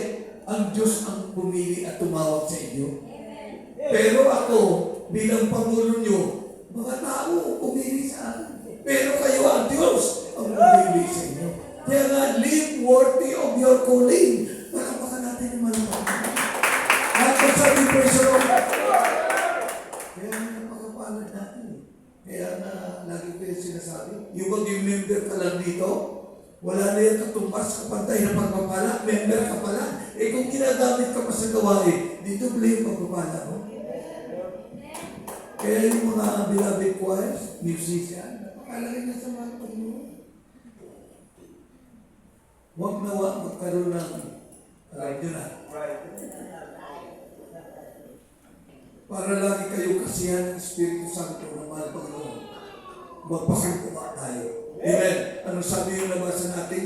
Ang Diyos ang pumili at tumawag sa inyo. Pero ako, bilang Pangulo nyo, mga tao pumili sa akin. Pero kayo ang Diyos ang pumili sa inyo. Kaya nga, live worthy of your calling. Makapakan natin yung malapakan. At sabi po sa Lord, kaya nga napakapalad natin. Kaya nga, lagi ko yung sinasabi, yung mag-member ka lang dito, wala na yung katumbas kapantay na pagpapala, member ka pala. Kung ginagamit ka pa sa gawain, dito blame pagpapala mo. Kaya yung mga beloved choirs, musician, napakalagay na sa mga Panginoon. Huwag nawa magkaroon ng radyo na. Para lagi kayo kasihan ng Espiritu Santo ng mga Panginoon. Magpakagpuma tayo. Amen. Ano sabi yung nabasan natin?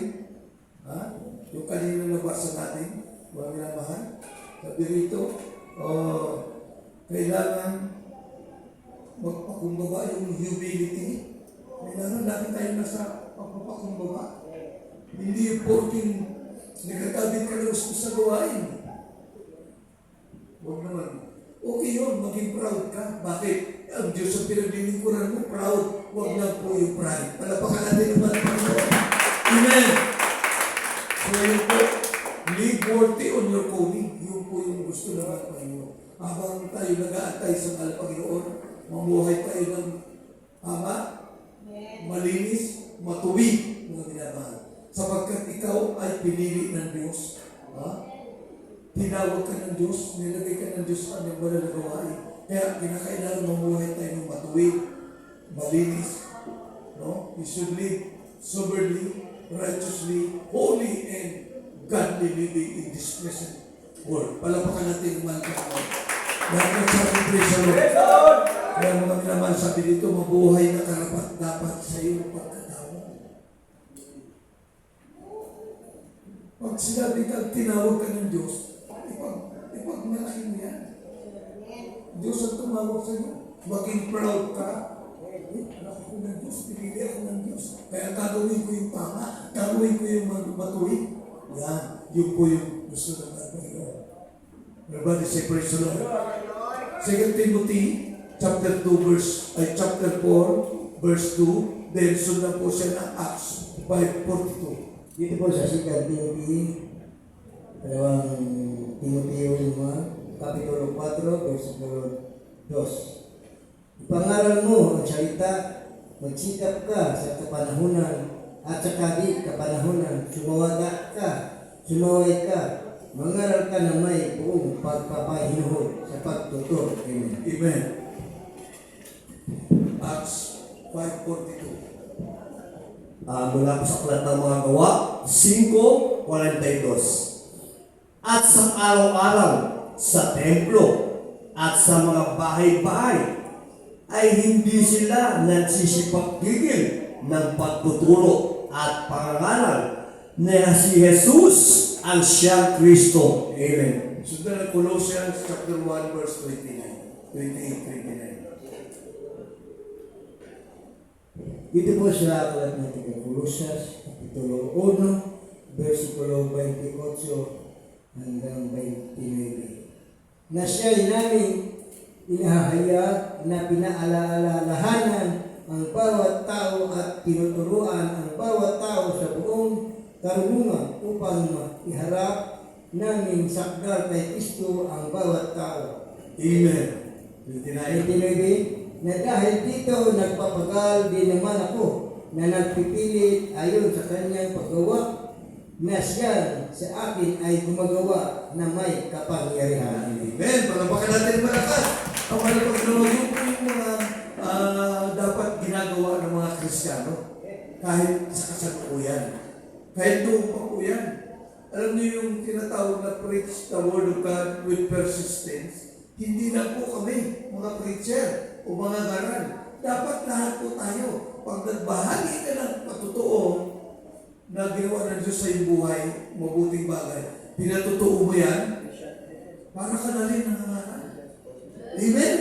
Yung kanina nabasan natin? Mga minamahal? Sabi rito, kailangan magpakumbaba yung humility. Kailangan lagi tayo nasa pagpapakumbaba. Hindi yung porking nagkakabit ka lang sa gawain. Huwag naman. Okay yun, maging proud ka. Bakit? Ang Diyos ang pinaglilingkuran mo, proud. Huwag lang po yung pride. Palapakan natin naman ang Panginoon. Amen! So yun po, live worthy on your calling. Yun po yung gusto naman ng Panginoon. Habang tayo nag-aantay sa mahal ng Panginoon, mamuhay tayo ng tama, malinis, matuwid, mga minamahal. Sapagkat ikaw ay pinili ng Diyos. Tinawag ka ng Diyos, nilagay ka ng Diyos sa kanyang banal na gawain. Kaya kinakailangan mamuhay tayo ng matuwid, malinis. No? We should live soberly, righteously, holy, and godly living in this present world. Palapakan natin ang mga kapatid. Lahat ng sabi, praise the Lord. Kaya mga minamahal, sabi dito, mabuhay na karapat dapat sa iyong pagkatawag. Pag sinabi ka, tinawag ka ng Diyos, ipagmalaki mo yan. Diyos ang tumawag sa iyo. Maging proud ka. Anak ako ng Diyos, pinili ako ng Diyos. Kaya gagawin ko yung tama, gagawin ko yung matuwid. Yan, yun po yung gusto ng Panginoon. Everybody say praise the Lord. 2 Timothy chapter 4, verse 2. Then sundan po siya ng Acts 5:42. Dito po sa 2 Timothy, dalawang Timoteo 5, Kapitulo 4, versikulo 2. Ipangaral mo ang salita, magsikap ka sa kapanahunan at sa kapanahunan, sumaway ka, mangaral ka na may buong pagpapahinuhod sa pagtuturo. Amen. Amen. Acts 5:42. Mula po sa Aklat ng Mga Gawa, 5:42. At sa araw-araw, sa templo, at sa mga bahay-bahay, ay hindi sila nagsisipagpigil ng pagtuturo at pangangaral na si Jesus ang siyang Kristo. Amen. Sundan ng Colossians chapter 1, verse 28-29. Dito po sa aklat ng Colosas, Kapitulo 1, versikulo 28 hanggang 29. Na siya'y namin inahayag na pinaalalahanan ang bawat tao at tinuturuan ang bawat tao sa buong karunungan upang iharap namin sakdal kay Kristo ang bawat tao. Amen. 29. 29, na dahil dito nagpapagal din naman ako na nagpipilit ayon sa kanyang paggawa na siya sa akin ay gumagawa na may kapangyarihan. Amen. Palapakan natin malakas. Ang mga Panginoon, yun po yung mga dapat ginagawa ng mga Kristiyano. Kahit sa kasalukuyan. Kahit doon pa po yan. Alam niyo yung tinatawag na preach the word of God with persistence. Hindi lang po kami, mga preacher o mga garal. Dapat lahat po tayo. Pag nagbahagi ka ng patotoo na ginawa ng Diyos sa iyong buhay, mabuting bagay, pinatotoo mo yan, para ka na rin nangangaral. Amen!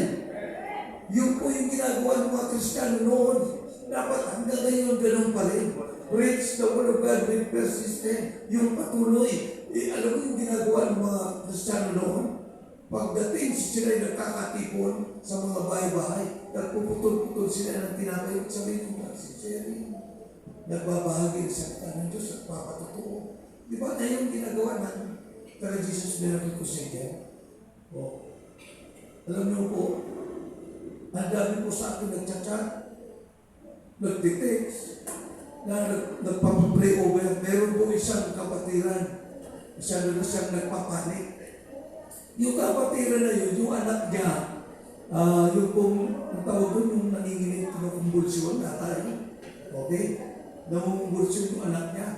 Yun po yung ginagawa ng mga Kristiyano noon. Dapat hanggang ngayon ganun pa rin. Preach the word of God with persistence. Yung patuloy. Alam mo yung ginagawa ng mga Kristiyano noon? Pagdating sila nagkakatipon sa mga bahay-bahay, nagpuputol-putol sila ng tinapay. Sabi ko, si Jerry, nagbabahagi sa salita ng Diyos at papatotoo. Di ba na yung ginagawa ng Tara Jesus Miracle Crusade? O, alam niyo po, ang dami po sa akin nagchat-chat, nagtitext, na nagpapapray over. Meron po isang kapatiran, masyado na siyang nagpapanik. Yung kapatiran na yun, yung anak niya, yung pong, ang tawag doon, yung nanginginig na kumbulsyon, tatay. Okay? Namumbulsyon yung anak niya.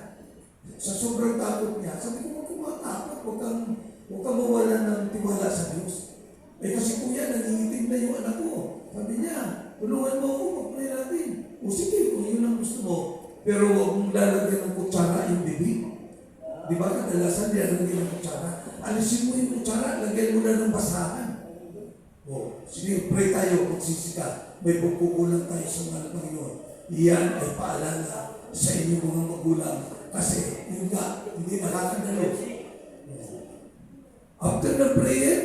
Sa sobrang takot niya, sabi ko, huwag kang matakot, huwag kang mawala ng tiwala sa Diyos. Eh kasi kuya, nanginginig na yung anak ko. Sabi niya, tulungan mo ako, mag-pray natin. O sige, kung yun ang gusto mo. Pero huwag mong lalagyan ng kutsara yung bibig. Di ba kadalasan nilalagyan ng kutsara? Alisin mo yung kutsara, lagyan mo na ng basahan. O, sige, pray tayo, magsisika. May pagkukulang tayo sa mga Panginoon. Iyan ay paalala sa inyong mga magulang. Kasi, yun nga, hindi nakakadalo. After the prayer,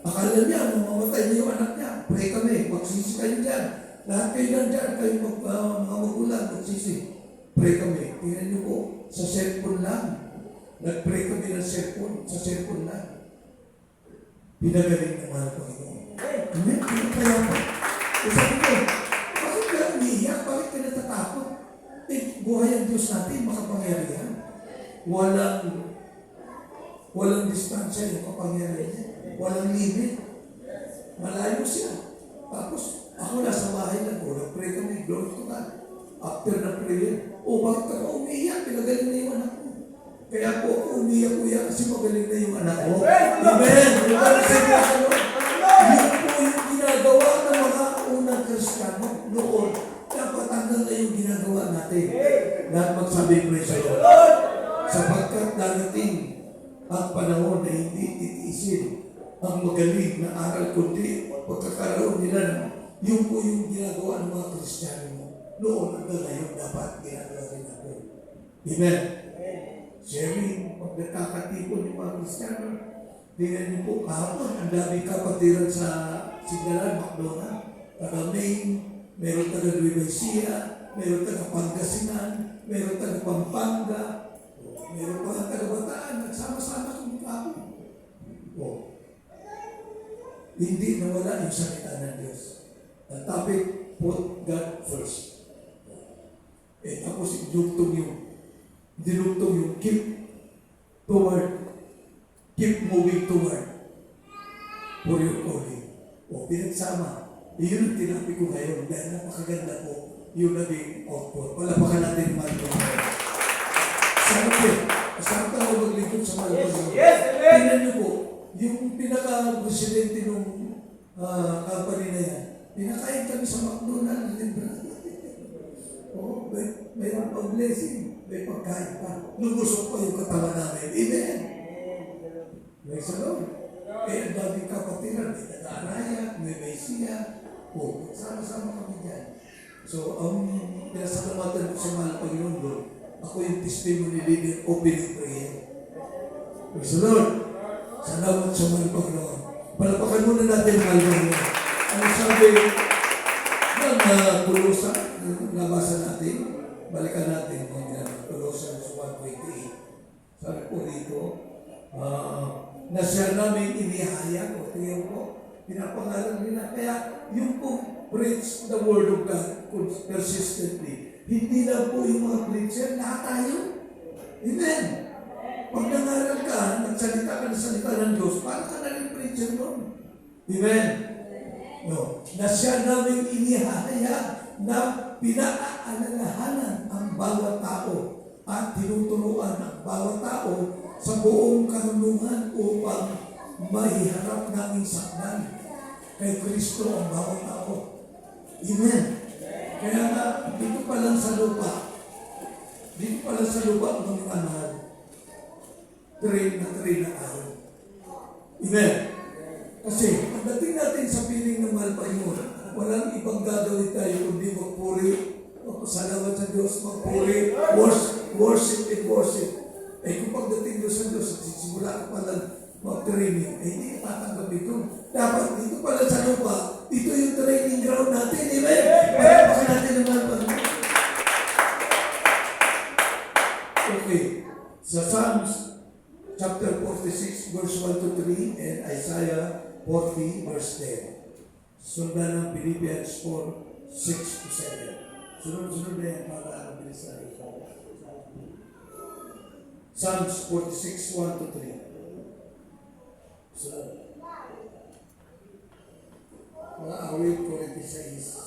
akala niya, mamamatay niya yung anak niya. Pray kami, magsisi kayo dyan. Lahat kayo nandyan, kayo mga magulang, magsisi. Pray kami. Tingnan niyo po, sa cellphone lang. Nag-pray kami ng cellphone, sa cellphone lang. Pinagaling ng mga Panginoon. Amen? Kaya pa. Sabi ko, bakit ka umiiyak? Bakit ka natatakot? Buhay ang Diyos natin, makapangyarihan. Walang distansya yung kapangyarihan. Walang limit. Malayo siya. Tapos, ako nasa bahay lang ko. Nag-pray kami. Glory to God. After na prayer, bakit ka umiiyak? Pinagaling na yung anak ko. Kaya po ako umiyak-uyak kasi magaling na yung anak ko. Amen! Yun po yung ginagawa ng mga siya noon, dapat hanggang ngayon ginagawa natin. Lahat magsabi praise the Lord. Sapagkat darating ang panahon na hindi titiisin ang magaling na aral kundi pagkakaroon nila ng yung po yung ginagawa ng mga Kristiyano noon hanggang ngayon dapat ginagawa rin natin. Amen. Sharing, pag nagkakatipon yung mga Kristiyano, tingnan niyo po kahapon, ang daming kapatiran sa Signalan, McDonald, taga Maine, meron taga Nueva Ecija, meron taga Pangasinan, meron taga Pampanga, meron pa taga Bataan, nagsama-sama kung kahapon. Hindi nawala yung salita ng Diyos. Ang topic, put God first. Tapos dinugtong yung keep moving toward for your calling. Pinagsama. Yun ang tinapi ko ngayon dahil napakaganda po yung naging output. Palapakan natin yung mga Saan tayo maglingkod sa mga Tingnan niyo po, yung pinaka-presidente ng company na yan, pinakain kami sa McDonald's. Mayroon pang blessing, may pagkain pa. Lumusok pa yung katawan namin. Amen. May salon. Ang daming kapatiran, may nag-aaraya, may Mesiya. Sama-sama kami dyan. So, ang pinasalamatan ko sa mahal Panginoon doon, ako yung testimony leader, opening prayer. Praise the Lord. Salamat sa mahal Panginoon. Palapakan muna natin mahal Panginoon. Ano sabi ng Kulosa, nabasa natin, balikan natin ng Kulosa 1:28. Sabi po dito, na siya namin inihayag o tingin ko, pinapangalan nila. Kaya yung po preach the word of God persistently. Hindi lang po yung mga preacher, lahat tayo. Amen. Pag nangaral ka, nagsalita ka ng salita ng Diyos, para ka na rin preacher nun. Amen. No. Na siya namin inihahayag na pinaalalahanan ang bawat tao at tinuturuan ang bawat tao sa buong karunungan upang maiharap namin sakdan kay Kristo ang bawat tao. Amen. Kaya nga, dito pa lang sa lupa, mga mahal, train na tayo. Amen. Kasi, pagdating natin sa piling ng mahal Panginoon, walang ibang gagawin tayo kundi magpuri, magpasalamat sa Diyos, magpuri, worship. Kung pagdating doon sa Diyos, simula ka palang mag-training, hindi tatanggap ito. Dapat dito pala sa lupa, ito yung training ground natin. Amen? Palapakan natin ng mahal Panginoon. Okay. Sa Psalms chapter 46, verse 1-3, and Isaiah 40, verse 10. Sundan ng Philippians 4, 6-7. Sunod-sunod na yan para ang bilis na ito. Psalms 46, 1-3. Sunod. Mga awit 46,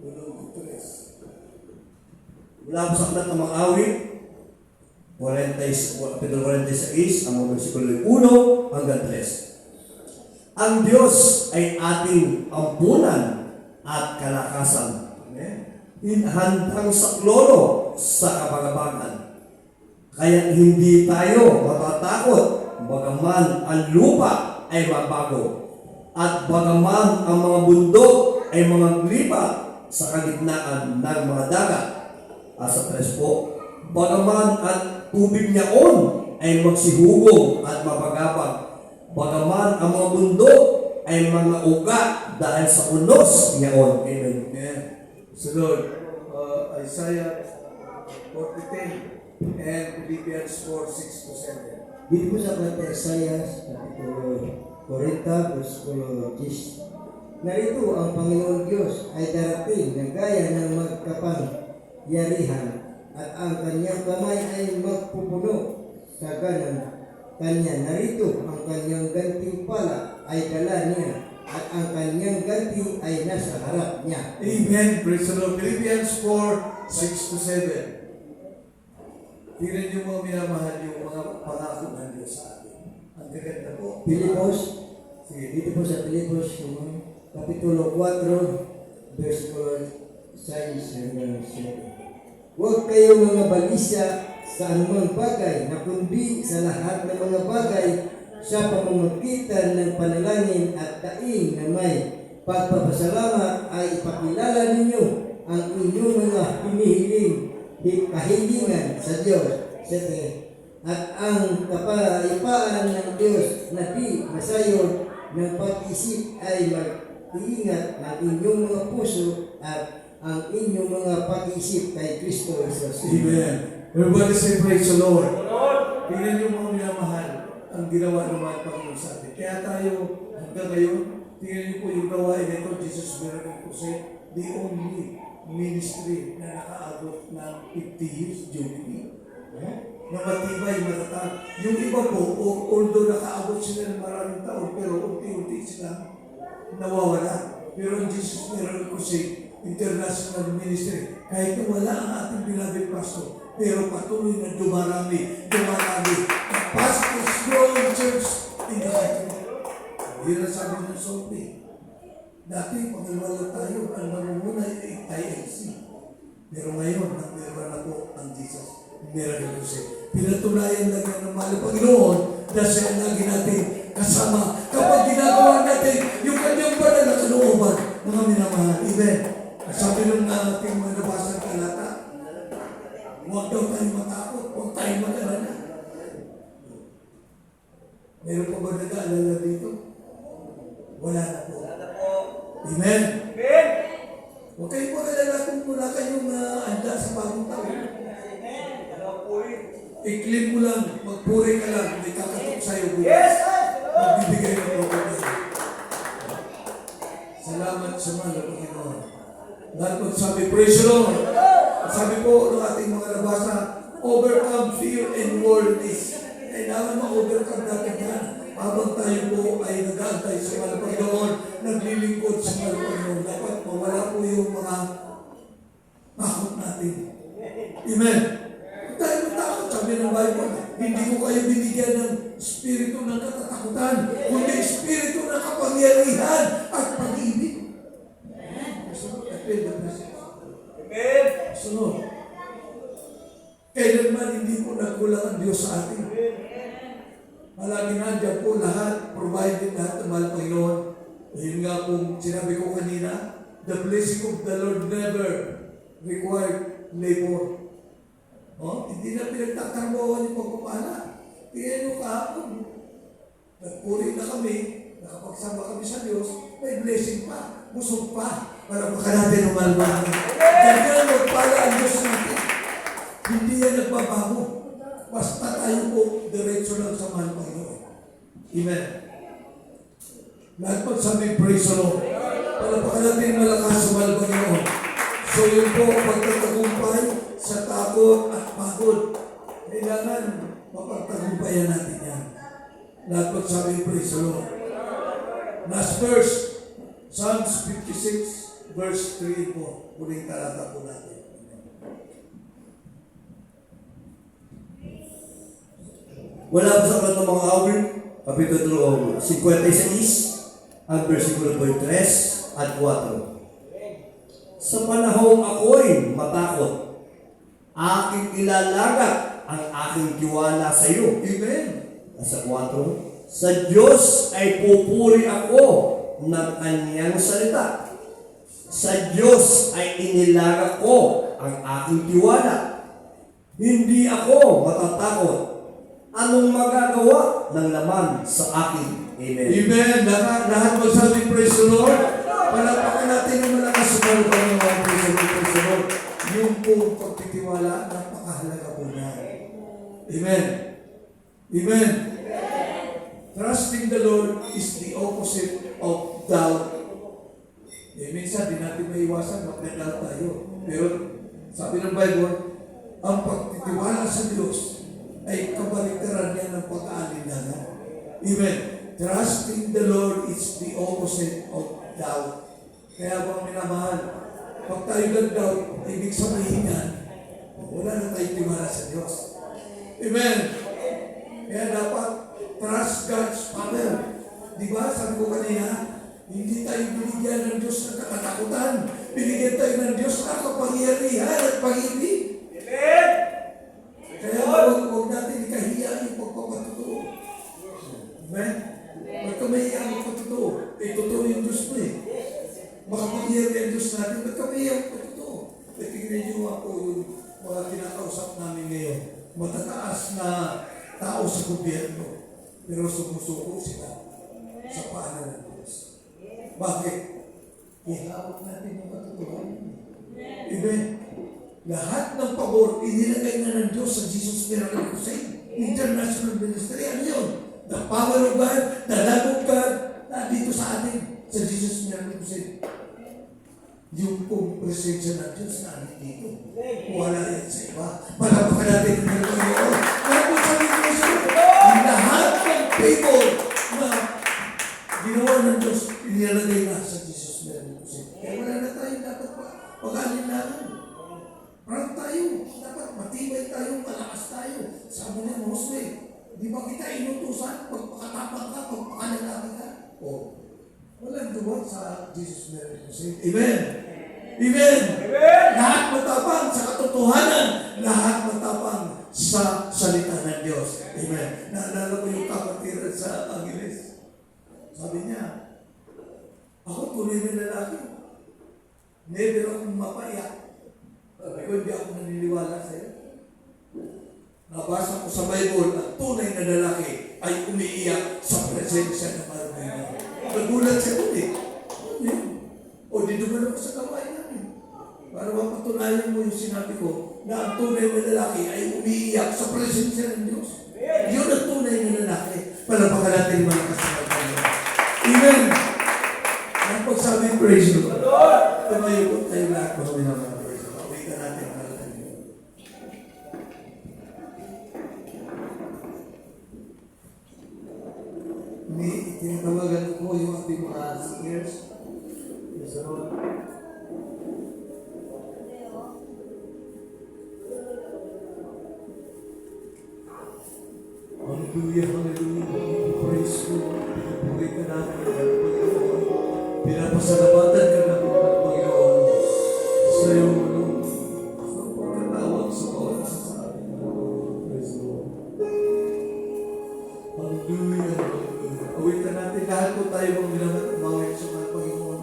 1-3. Mula sa aklat ng mga awit, 46, ang mga versikulo 1 hanggang 3. Ang Diyos ay ating ampunan at kalakasan. Handang saklolo sa kabagabagan. Kaya hindi tayo matatakot, bagaman ang lupa ay mabago, at bagaman ang mga bundok ay mga lipat sa kalagitnaan ng mga dagat. Sa 3 po, bagaman ang tubig niyaon ay magsihugong at mapagabag, bagaman ang mga bundok ay mga uga dahil sa unos niyaon. Amen. Amen. Sunod, Isaiah 40:10 and Philippians 4:6-7. Dito po sa aklat ni Isaiah, kapitulo 40, versikulo 10. Narito ang Panginoon Diyos ay darating na gaya ng magkapangyarihan at ang kanyang kamay ay magpupuno sa ganan kanya. Narito ang kanyang gantimpala ay dala niya at ang kanyang ganti ay nasa harap niya. Amen. Praise the Lord. Philippians 4:6-7. Tingnan niyo mga minamahal yung mga pangako ng Diyos sa atin. Ang gaganda po. Pilipos, dito po sa Pilipos, kapitulo 4, versikulo 6 hanggang 7. Huwag kayong mga balisa sa anumang bagay, na kundi sa lahat ng mga bagay sa pamamagitan ng panalangin at daing na may pagpapasalamat ay ipakilala ninyo ang inyong mga hinihiling kahilingan sa Diyos. 7. At ang kapayapaan ng Diyos na di masayod ng pag-isip ay mag-iingat ng inyong mga puso at ang inyong mga pag-isip kay Kristo Jesus. Amen. Everybody say praise the Lord. Tingnan niyo mga minamahal ang ginawa ng mga Panginoon sa atin. Kaya tayo hanggang ngayon, tingnan niyo po yung gawain nito, Jesus Miracle Crusade, the only ministry na nakaabot ng 50 years jubilee. Na matibay, matatag. Yung iba po, although nakaabot sila ng maraming taon, pero unti-unti sila nawawala. Pero ang Jesus Miracle Crusade, international ministry, kahit na wala ang ating beloved pastor, pero patuloy na dumarami. The fastest growing church in the country. Yun ang sabi ng Sophie. Dati, pag-iwala tayo, ang namumuna ay ILC. Pero ngayon, nagpira na po ang Jesus. Miracle Crusade. Pinatunayan lang yan ng mahal na Panginoon na siya lagi natin kasama kapag ginagawa natin yung kanyang banal na kalooban, mga minamahal. Amen. At sabi ng ating mga nabasang talata, huwag daw tayo matakot, huwag tayo mag-alala. Meron pa ba nag-aalala dito? Wala na po. Amen. Huwag kayong mag-alala kung wala kayong anda sa bagong taon. I-clip mo lang, magpuri ka lang, may kakatok sa'yo bukas. Magbibigay ng propaganda. Salamat sa mahal na Panginoon. Lahat sabi, praise the Lord. Sabi po ng ating mga nabasa, overcome fear and worldliness. Kailangan ma-overcome natin yan. Habang tayo po ay nag-aantay sa mahal na Panginoon, naglilingkod sa mahal na Panginoon. Dapat mawala po yung mga takot natin. Amen. Tayo matakot, sabi ng Bible, hindi ko kayo binigyan ng espiritu ng katatakutan, kundi espiritu ng kapangyarihan at pag-ibig. Amen. Sunod. Kailanman hindi po nagkulang ang Diyos sa atin. Malagi nandiyan po lahat, provided lahat ng mahal Panginoon. Yun nga pong sinabi ko kanina, the blessing of the Lord never required labor. Hindi na pinagtatrabawan yung pagpapala. Tingnan nyo kahapon. Nagpuri na kami, nakapagsama kami sa Diyos, may blessing pa, busog pa, para baka natin umalwa. Ganyan magpala ang Diyos natin. Hindi yan nagbabago. Basta tayo po, diretso lang sa mahal Panginoon. Amen. Lahat magsabi, praise the Lord. Para baka natin malakas sa mahal Panginoon. So yun po, pagtatagumpay sa takot at pagod. Kailangan mapagtagumpayan natin yan. Lahat magsabi, praise the Lord. Last verse, Psalms 56, verse 3 po. Muling talata po natin. Wala pa sa aklat ng mga awit, Kapitulo 56, ang versikulo 3 at 4. Sa panahong ako'y matakot, aking ilalagat ang aking tiwala sa iyo. Amen. Sa 4, sa Diyos ay pupuri ako ng kanyang salita. Sa Diyos ay inilaga ko ang aking tiwala. Hindi ako matatakot. Anong magagawa ng laman sa akin? Amen. Amen. Lahat magsabi, praise the Lord. Palapakan natin yung malakas sa mga Panginoon. Praise the Lord. Yung po pagtitiwala, napakahalaga po na. Amen. Amen. Trusting the Lord is the opposite of doubt. Minsan, di natin maiwasan, mag-doubt tayo. Pero, sabi ng Bible, ang pagtitiwala sa Diyos ay kabaliktaran niya ng pag-aalinlangan. Amen. Trusting the Lord is the opposite of doubt. Kaya mga minamahal, pag tayo nag-doubt, ibig sabihin yan, wala na tayong tiwala sa Diyos. Amen. Kaya dapat trust God's power. Di ba? Sabi ko kanina, hindi tayo binigyan ng Diyos ng katatakutan, Binigyan tayo ng Diyos na kapangyarihan at pag-ibig. Kaya huwag natin ikahiya yung pagpapatotoo. Amen? Ba't ka mahiya ang pagpapatotoo? Totoo yung Diyos mo eh. Makapangyarihan ang Diyos natin, ba't ka mahiya ang pagpapatotoo? Tingnan niyo ako yung mga kinakausap namin ngayon. Matataas na tao sa gobyerno. Pero sumusuko sila sa paanan ng Diyos. Bakit? Ihawak natin yung katotohanan. Amen? Lahat ng pabor, inilagay na ng Diyos sa Jesus Miracle Crusade. International Ministry. Ano yun? The power of God, the love of God, nandito sa atin, sa Jesus Miracle Crusade. Yung pong presensya ng Diyos na dito. Wala yan sa iba. Palapakan natin ang Panginoon. Kaya po sabi ko sa lahat ng people na ginawa ng Diyos, inilagay na sa Jesus Miracle Crusade. Kaya wala na tayo dapat pag-alinlangan. Parang tayo, dapat matibay tayo, malakas tayo. Sabi niya, Moswe, di ba kita inutusan? Pagpakatapang ka, pagpakalalaki ka. O, walang duwa sa Jesus Miracle Crusade. Amen! Amen! Lahat matapang sa katotohanan. Lahat matapang sa salita ng Diyos. Amen! Naalala ko yung kapatiran sa Angeles. Sabi niya, ako tunay na lalaki. Never akong mapaiyak. Sabi ko, hindi ako naniniwala sa'yo. Nabasa ko sa Bible na tunay na lalaki ay umiiyak sa presensya ng Marumena. Nagulat siya doon eh. O dito ba naman sa kamay namin? Para mapatunayan mo yung sinabi ko na ang tunay na lalaki ay umiiyak sa presensya ng Diyos. Yun ang tunay na lalaki. Palapakan natin yung mga kasalanan. Amen! Ang pagsabi, praise the Lord. Tumayo po tayo lahat mga minamahal. Awitan natin ang halagan niyo. Tinatawagan ko yung ating mga singers. Yes, Lord. Hallelujah, hallelujah. Praise God. Pinabuhay ka namin, Panginoon. Pinapasalamatan ka namin, Panginoon. Sa iyong pagkatawag sa bawat isa sa amin. Praise God. Hallelujah, hallelujah. Awitan natin lahat po tayo mga minamawin sa mga Panginoon.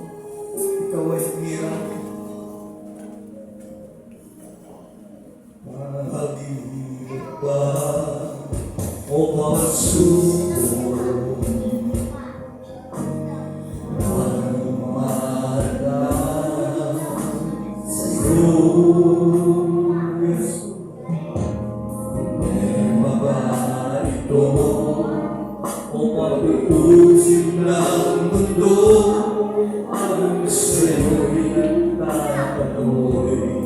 Ikaw ay hirap. Mahirap ba o masuro ang malang sa'yo, Yesu? Problema ba ito o pag-uusip ng mundo ang sa'yo'y tataloy?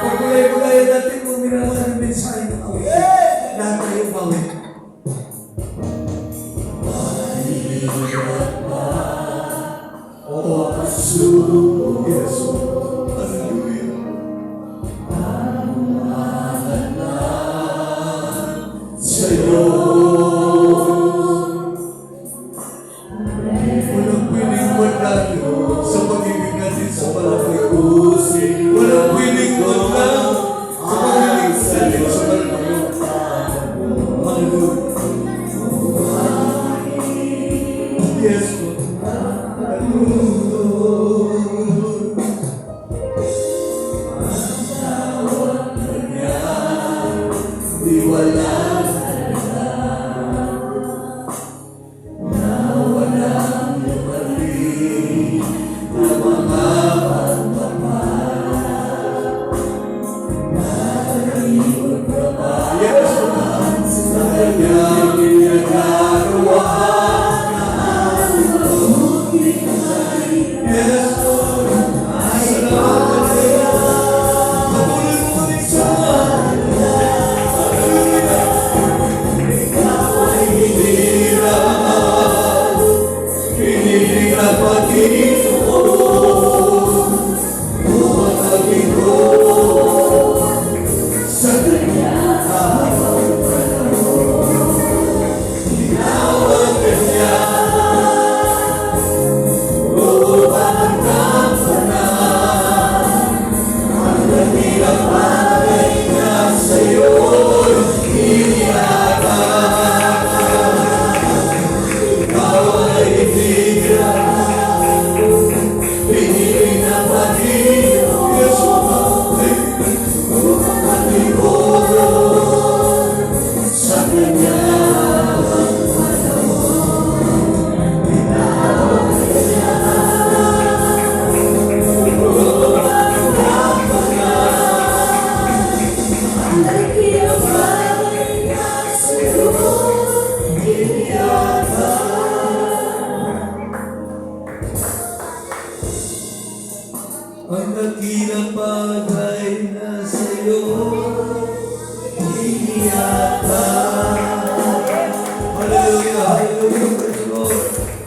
Pagkulay-kulay natin kung minamahal ng mensahe ng awit. Lahat tayo bawin. Mahirap ba o masuro, Yesu? Hallelujah. Ang mahalan sa'yo. Walang piling mo tayo. ang dakilang bagay na sa'yo iniatang. Hallelujah, hallelujah, praise the Lord.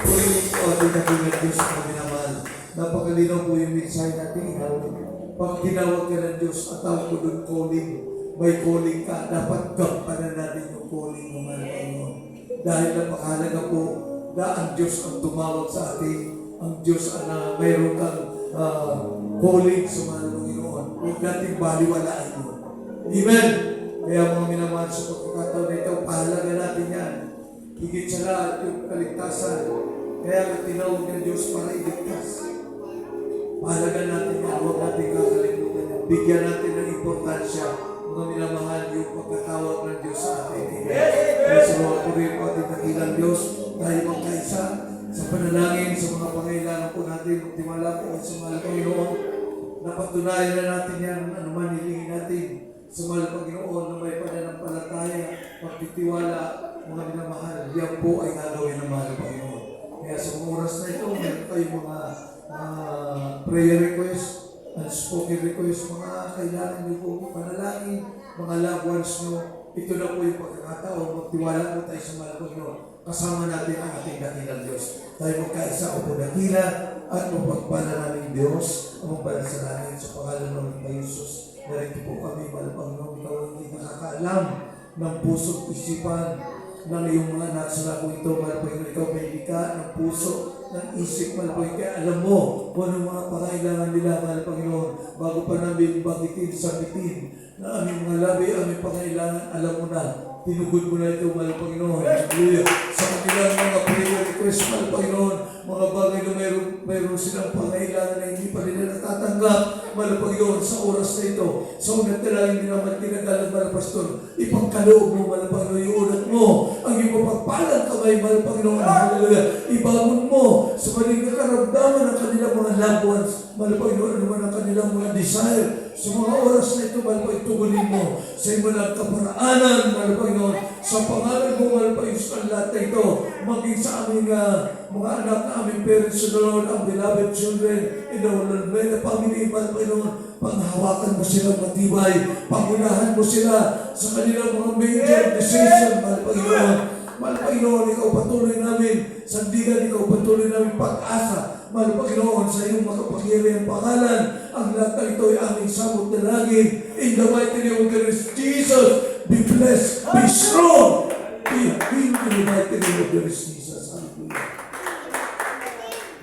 Purihin po ating dakilang Diyos na minamahal. Napakalinaw po yung mensahe natin. Pag tinawag ka ng Diyos at tawag ko doon calling, may calling ka, dapat gampanan natin yung calling ng mga Panginoon. Dahil napakahalaga po na ang Diyos ang tumawag sa atin, ang Diyos ang mayroon kang calling sa mga Panginoon. Huwag natin baliwalaan yun. Amen! Kaya mga minamahal sa pagkakataon na ito, pahalaga natin yan. Higit sa lahat yung kaligtasan. Kaya ang tinawag ng Diyos para iligtas. Pahalaga natin yan, huwag natin kakalimutan yan. Bigyan natin ng importansya, mga minamahal, yung pagkatawag ng Diyos sa atin. Kaya sa mga purihin po ating dakilang Diyos, tayo magkaisa sa panalangin, sa mga pangailangan po natin, magtimala po sa mga Panginoon. Napatunayan na natin yan, ano man hilingin natin sa mga Panginoon na may pananampalataya, pagtitiwala, mga minamahal, yan po ay gagawin ng mga Panginoon. Kaya sa mga oras na ito, meron kayong mga prayer request, unspoken request, mga kailangan nyo po panalangin, mga loved ones nyo. Ito na po yung pagkakataon, magtiwala po tayo sa mga Panginoon. Kasama natin ang ating dakilang Diyos. Tayo magkaisa o po dakila at mapagpala namin Diyos ang magpalasalanin sa pangalan ng Panginoon Jesus. Narito po kami, mga Panginoon, ikaw ang hindi nakakaalam ng puso't isipan ng iyong mga anak sa lako ito, mga Panginoon, ikaw may hika ng puso, ng isip, mga Panginoon, kaya alam mo kung anong mga pangailangan nila, mga Panginoon, bago pa namin bagitin, sabitin, na aming mga labi, aming pangailangan, alam mo na, tinugod mo na ito, mga Panginoon. Hallelujah. Sa kanilang mga prayer request, mga Panginoon, mga bagay na mayroon silang pangailangan na hindi pa nila natatanggap, mga Panginoon, sa oras na ito. Sa unang talangin din naman tinagalan, mga Pastor, ipagkaloob mo, mga Panginoon, yung unat mo, ang iyong mapagpalang kamay, mga Panginoon. Hallelujah. Ibangon mo sa maling karamdaman ng kanilang mga loved ones, mga Panginoon, ano man ang kanilang mga desire. Sa mga oras na ito, mga Panginoon, tugunin mo sa iyong mga kaparaanan, mga Panginoon, sa pangalan mo, mga Panginoon, sa lahat na ito, maging sa aming mga anak na aming parents sa Lord, ang beloved children, in our Lord, may na family, mga Panginoon, panghawakan mo sila matibay, pangunahan mo sila sa kanilang mga major decision, mga Panginoon. Mga Panginoon, ikaw patuloy namin, sandigan, ikaw patuloy namin pag-asa, mga Panginoon, sa iyong makapangyarihang pangalan, ang lahat na ito ay aming samot na lagi. In the mighty name of Jesus, be blessed, be strong, be healed in the mighty name of Jesus. Hallelujah.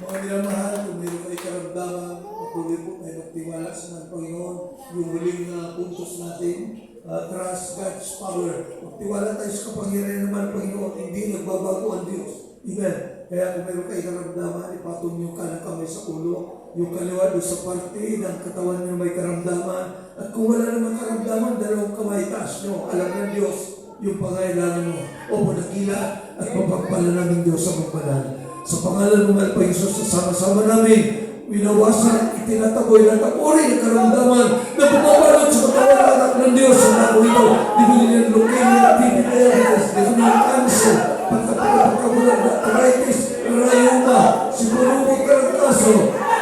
Mga minamahal, kung meron kayo karamdaman, patuloy po kayo magtiwala sa mga Panginoon, yung huling puntos natin, trust God's power. Magtiwala tayo sa kapangyarihan naman, Panginoon, hindi nagbabago ang Diyos. Amen. Kaya kung meron kayo karamdaman, ipatong yung kanang kamay sa ulo, yung kaliwa doon sa parte ng katawan nyo may karamdaman. At kung wala naman karamdaman, dalawang kamay taas nyo. Alam ng Diyos yung pangailangan mo. O manakila at mapagpala namin Diyos sa magbanal. Sa pangalan ng Mahal Panginoon, sama-sama namin, winawasan, itinataboy ng kapuri ng karamdaman na bumabalot sa katawan ng anak ng Diyos sa anak ito. Dibili ng leukemia, diabetes, dibili ng cancer, pagkabulan ng arthritis, rayuma, sigurubog ka ng kaso,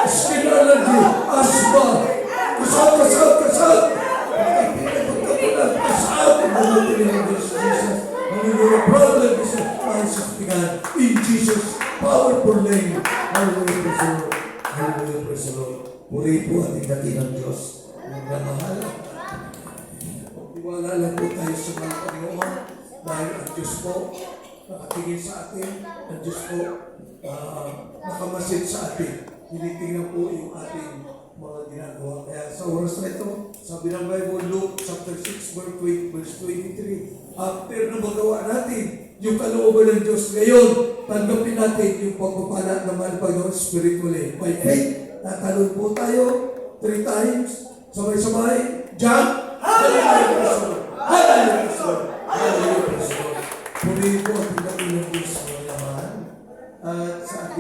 skin allergy, asthma, kasal, pagkabulan, kasal, pagkabulan ng Diyos Jesus. Hallelujah, problem is in Jesus' powerful name. Hallelujah, praise the Lord. Hallelujah, praise the Lord. Puri po ating dakilang Diyos. Ang mahal. Tiwala lang po tayo sa mga Panginoon dahil ang Diyos po nakatingin sa atin. Ang Diyos po nakamasid sa atin. Tinitingnan po yung ating mga ginagawa. Kaya sa oras na ito, sabi ng Bible, Luke chapter 6, verse 23, after na magawa natin yung kalooban ng Diyos ngayon, tanggapin natin yung pagpapala ng mga Panginoon spiritually. By faith, tatalon po tayo 3 times, sabay-sabay, jump, hallelujah!